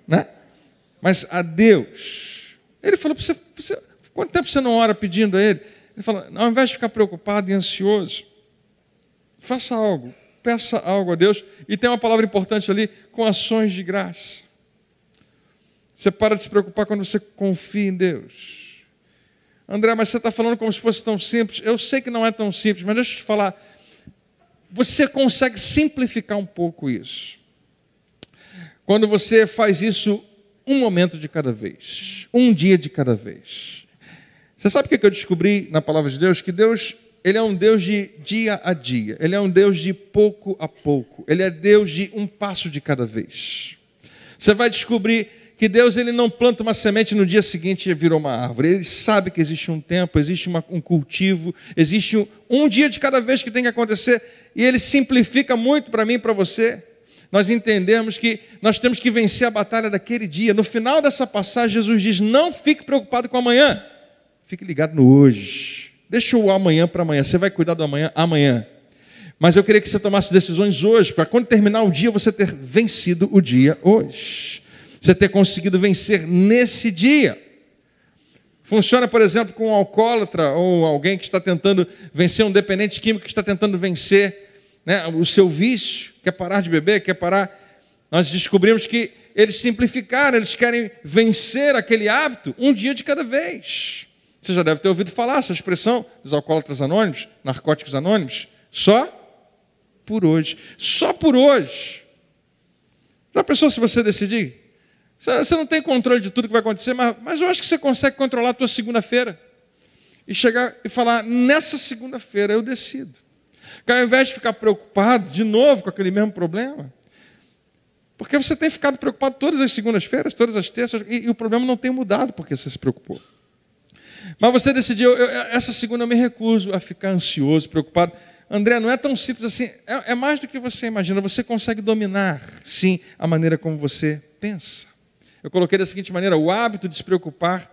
né? Mas a Deus. Ele falou para você, quanto tempo você não ora pedindo a Ele? Ele falou, ao invés de ficar preocupado e ansioso, faça algo, peça algo a Deus. E tem uma palavra importante ali, com ações de graça. Você para de se preocupar quando você confia em Deus. André, mas você está falando como se fosse tão simples. Eu sei que não é tão simples, mas deixa eu te falar. Você consegue simplificar um pouco isso. Quando você faz isso um momento de cada vez, um dia de cada vez. Você sabe o que eu descobri na palavra de Deus? Que Deus, Ele é um Deus de dia a dia. Ele é um Deus de pouco a pouco. Ele é Deus de um passo de cada vez. Você vai descobrir que Deus, Ele não planta uma semente no dia seguinte e virou uma árvore. Ele sabe que existe um tempo, existe um cultivo, existe um dia de cada vez que tem que acontecer. E Ele simplifica muito para mim e para você. Nós entendemos que nós temos que vencer a batalha daquele dia. No final dessa passagem, Jesus diz, não fique preocupado com amanhã. Fique ligado no hoje. Deixa o amanhã para amanhã. Você vai cuidar do amanhã. Mas eu queria que você tomasse decisões hoje, para quando terminar o dia, você ter vencido o dia hoje. Você ter conseguido vencer nesse dia. Funciona, por exemplo, com um alcoólatra ou alguém que está tentando vencer, um dependente químico que está tentando vencer, né, o seu vício, quer parar de beber, quer parar. Nós descobrimos que eles simplificaram, eles querem vencer aquele hábito um dia de cada vez. Você já deve ter ouvido falar essa expressão dos alcoólatras anônimos, narcóticos anônimos. Só por hoje. Só por hoje. Já pensou se você decidir? Você não tem controle de tudo que vai acontecer, mas eu acho que você consegue controlar a tua segunda-feira. E chegar e falar, nessa segunda-feira eu decido. Que ao invés de ficar preocupado de novo com aquele mesmo problema, porque você tem ficado preocupado todas as segundas-feiras, todas as terças, e o problema não tem mudado porque você se preocupou. Mas você decidiu, essa segunda eu me recuso a ficar ansioso, preocupado. André, não é tão simples assim, é mais do que você imagina. Você consegue dominar, sim, a maneira como você pensa. Eu coloquei da seguinte maneira, o hábito de se preocupar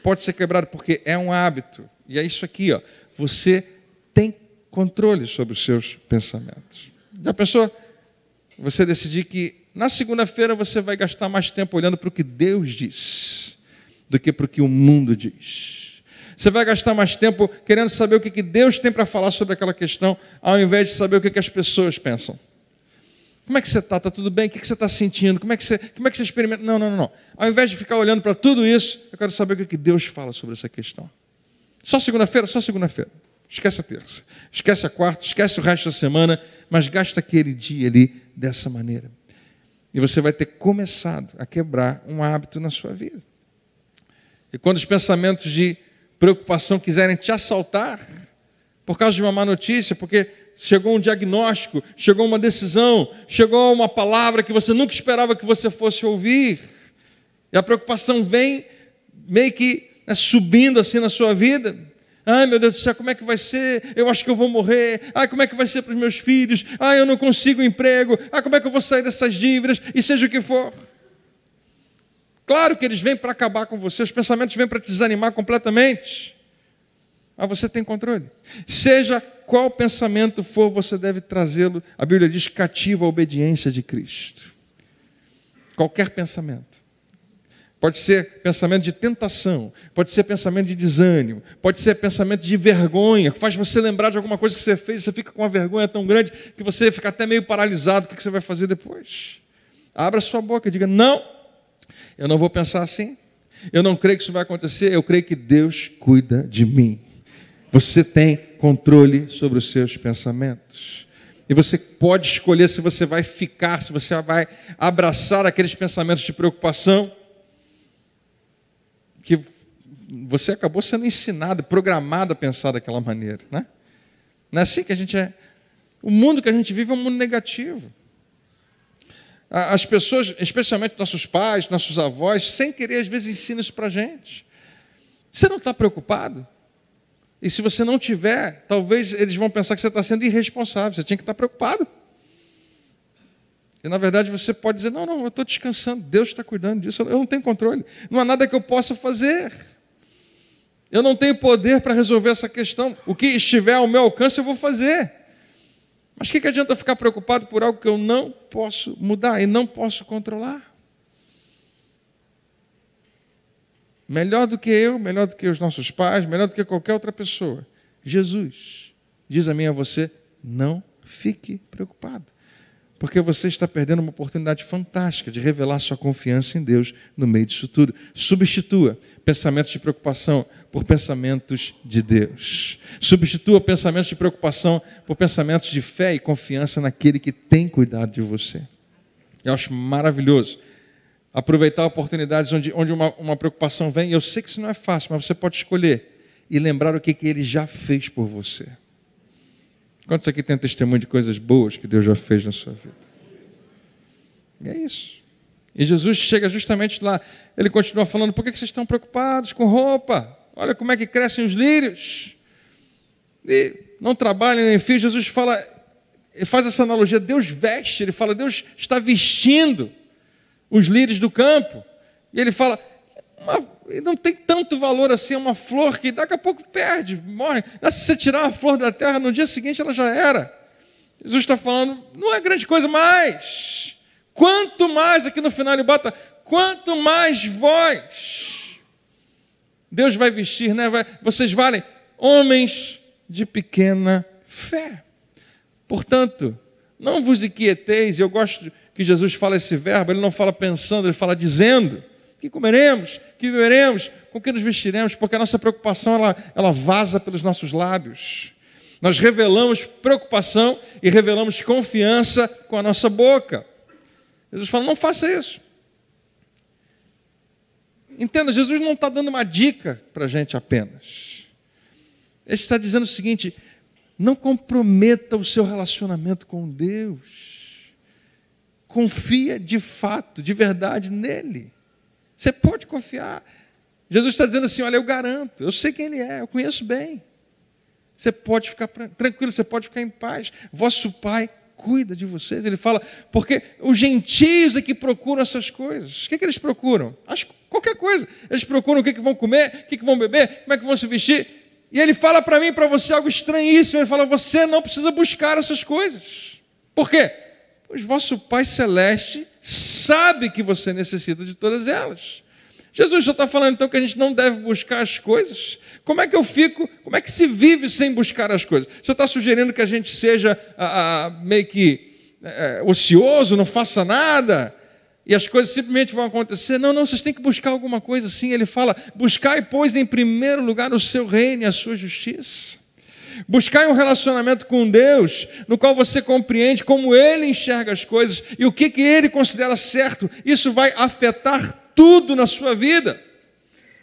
pode ser quebrado porque é um hábito. E é isso aqui, ó, você tem controle sobre os seus pensamentos. Já pensou? Você decidir que na segunda-feira você vai gastar mais tempo olhando para o que Deus diz do que para o que o mundo diz. Você vai gastar mais tempo querendo saber o que Deus tem para falar sobre aquela questão, ao invés de saber o que as pessoas pensam. Como é que você está? Está tudo bem? O que você está sentindo? Como é que você experimenta? Não. Ao invés de ficar olhando para tudo isso, eu quero saber o que Deus fala sobre essa questão. Só segunda-feira? Só segunda-feira. Esquece a terça, esquece a quarta, esquece o resto da semana, mas gasta aquele dia ali dessa maneira. E você vai ter começado a quebrar um hábito na sua vida. E quando os pensamentos de preocupação quiserem te assaltar, por causa de uma má notícia, porque chegou um diagnóstico, chegou uma decisão, chegou uma palavra que você nunca esperava que você fosse ouvir, e a preocupação vem meio que subindo assim na sua vida. Ai, meu Deus do céu, como é que vai ser? Eu acho que eu vou morrer. Ai, como é que vai ser para os meus filhos? Ai, eu não consigo emprego. Ai, como é que eu vou sair dessas dívidas? E seja o que for. Claro que eles vêm para acabar com você, os pensamentos vêm para te desanimar completamente. Mas você tem controle. Seja qual pensamento for, você deve trazê-lo, a Bíblia diz, cativo à obediência de Cristo. Qualquer pensamento. Pode ser pensamento de tentação, pode ser pensamento de desânimo, pode ser pensamento de vergonha, que faz você lembrar de alguma coisa que você fez, você fica com uma vergonha tão grande que você fica até meio paralisado. O que você vai fazer depois? Abra sua boca e diga, não, eu não vou pensar assim, eu não creio que isso vai acontecer, eu creio que Deus cuida de mim. Você tem controle sobre os seus pensamentos. E você pode escolher se você vai ficar, se você vai abraçar aqueles pensamentos de preocupação, que você acabou sendo ensinado, programado a pensar daquela maneira, né? Não é assim que a gente é? O mundo que a gente vive é um mundo negativo. As pessoas, especialmente nossos pais, nossos avós, sem querer, às vezes ensinam isso para a gente. Você não está preocupado? E se você não tiver, talvez eles vão pensar que você está sendo irresponsável, você tinha que estar preocupado. E na verdade você pode dizer, não, eu estou descansando, Deus está cuidando disso, eu não tenho controle, não há nada que eu possa fazer. Eu não tenho poder para resolver essa questão, o que estiver ao meu alcance eu vou fazer. Mas o que adianta eu ficar preocupado por algo que eu não posso mudar e não posso controlar? Melhor do que eu, melhor do que os nossos pais, melhor do que qualquer outra pessoa, Jesus diz a mim e a você, não fique preocupado. Porque você está perdendo uma oportunidade fantástica de revelar sua confiança em Deus no meio disso tudo. Substitua pensamentos de preocupação por pensamentos de Deus. Substitua pensamentos de preocupação por pensamentos de fé e confiança naquele que tem cuidado de você. Eu acho maravilhoso aproveitar oportunidades onde uma preocupação vem. Eu sei que isso não é fácil, mas você pode escolher e lembrar o que Ele já fez por você. Quantos aqui tem testemunho de coisas boas que Deus já fez na sua vida? E é isso. E Jesus chega justamente lá. Ele continua falando, por que vocês estão preocupados com roupa? Olha como é que crescem os lírios. E não trabalham nem fios. Jesus fala, ele faz essa analogia, Deus veste. Ele fala, Deus está vestindo os lírios do campo. E ele fala, não tem tanto valor assim, é uma flor que daqui a pouco perde, morre. Se você tirar uma flor da terra, no dia seguinte ela já era. Jesus está falando, não é grande coisa, mas quanto mais, aqui no final ele bota, quanto mais vós, Deus vai vestir, né? Vocês valem homens de pequena fé. Portanto, não vos inquieteis. Eu gosto que Jesus fala esse verbo, ele não fala pensando, ele fala dizendo. Que comeremos, que beberemos, com que nos vestiremos, porque a nossa preocupação ela vaza pelos nossos lábios. Nós revelamos preocupação e revelamos confiança com a nossa boca. Jesus fala, não faça isso. Entenda, Jesus não está dando uma dica para a gente apenas. Ele está dizendo o seguinte, não comprometa o seu relacionamento com Deus. Confia de fato, de verdade nele. Você pode confiar. Jesus está dizendo assim, olha, eu garanto, eu sei quem ele é, eu conheço bem. Você pode ficar tranquilo, você pode ficar em paz. Vosso Pai cuida de vocês. Ele fala, porque os gentios é que procuram essas coisas. O que eles procuram? Qualquer coisa. Eles procuram o que vão comer, o que vão beber, como é que vão se vestir. E ele fala para mim e para você algo estranhíssimo. Ele fala, você não precisa buscar essas coisas. Por quê? Pois vosso Pai Celeste sabe que você necessita de todas elas. Jesus já está falando então que a gente não deve buscar as coisas. Como é que eu fico, como é que se vive sem buscar as coisas? O senhor está sugerindo que a gente seja meio que ocioso, não faça nada, e as coisas simplesmente vão acontecer? Não, vocês têm que buscar alguma coisa sim. Ele fala, buscai, pois, em primeiro lugar o seu reino e a sua justiça. Buscai um relacionamento com Deus, no qual você compreende como Ele enxerga as coisas e o que Ele considera certo. Isso vai afetar tudo na sua vida.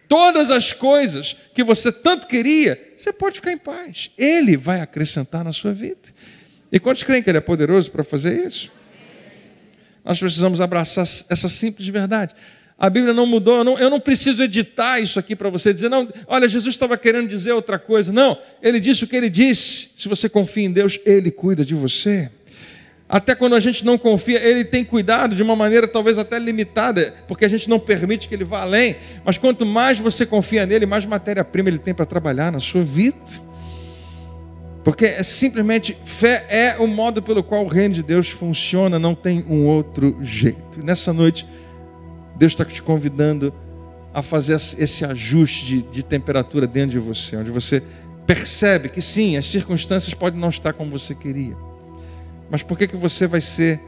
Todas as coisas que você tanto queria, você pode ficar em paz. Ele vai acrescentar na sua vida. E quantos creem que Ele é poderoso para fazer isso? Nós precisamos abraçar essa simples verdade. A Bíblia não mudou, eu não preciso editar isso aqui para você, dizer, não, olha, Jesus estava querendo dizer outra coisa. Não, Ele disse o que Ele disse. Se você confia em Deus, Ele cuida de você. Até quando a gente não confia, Ele tem cuidado de uma maneira talvez até limitada, porque a gente não permite que Ele vá além. Mas quanto mais você confia nele, mais matéria-prima Ele tem para trabalhar na sua vida. Porque simplesmente fé é o modo pelo qual o reino de Deus funciona, não tem um outro jeito. E nessa noite, Deus está te convidando a fazer esse ajuste de temperatura dentro de você, onde você percebe que sim, as circunstâncias podem não estar como você queria. Mas por que você vai ser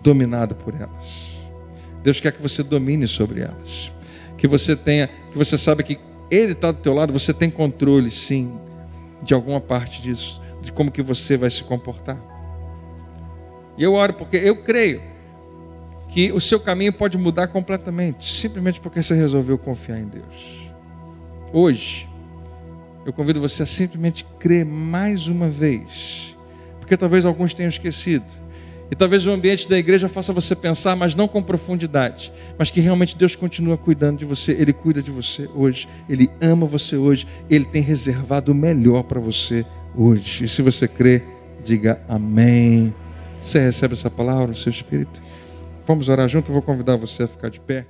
dominado por elas? Deus quer que você domine sobre elas. Que você saiba que Ele está do teu lado, você tem controle, sim, de alguma parte disso, de como que você vai se comportar. E eu oro porque eu creio que o seu caminho pode mudar completamente, simplesmente porque você resolveu confiar em Deus. Hoje, eu convido você a simplesmente crer mais uma vez, porque talvez alguns tenham esquecido. E talvez o ambiente da igreja faça você pensar, mas não com profundidade, mas que realmente Deus continua cuidando de você. Ele cuida de você hoje, Ele ama você hoje, Ele tem reservado o melhor para você hoje. E se você crê, diga amém. Você recebe essa palavra no seu espírito? Vamos orar junto, eu vou convidar você a ficar de pé.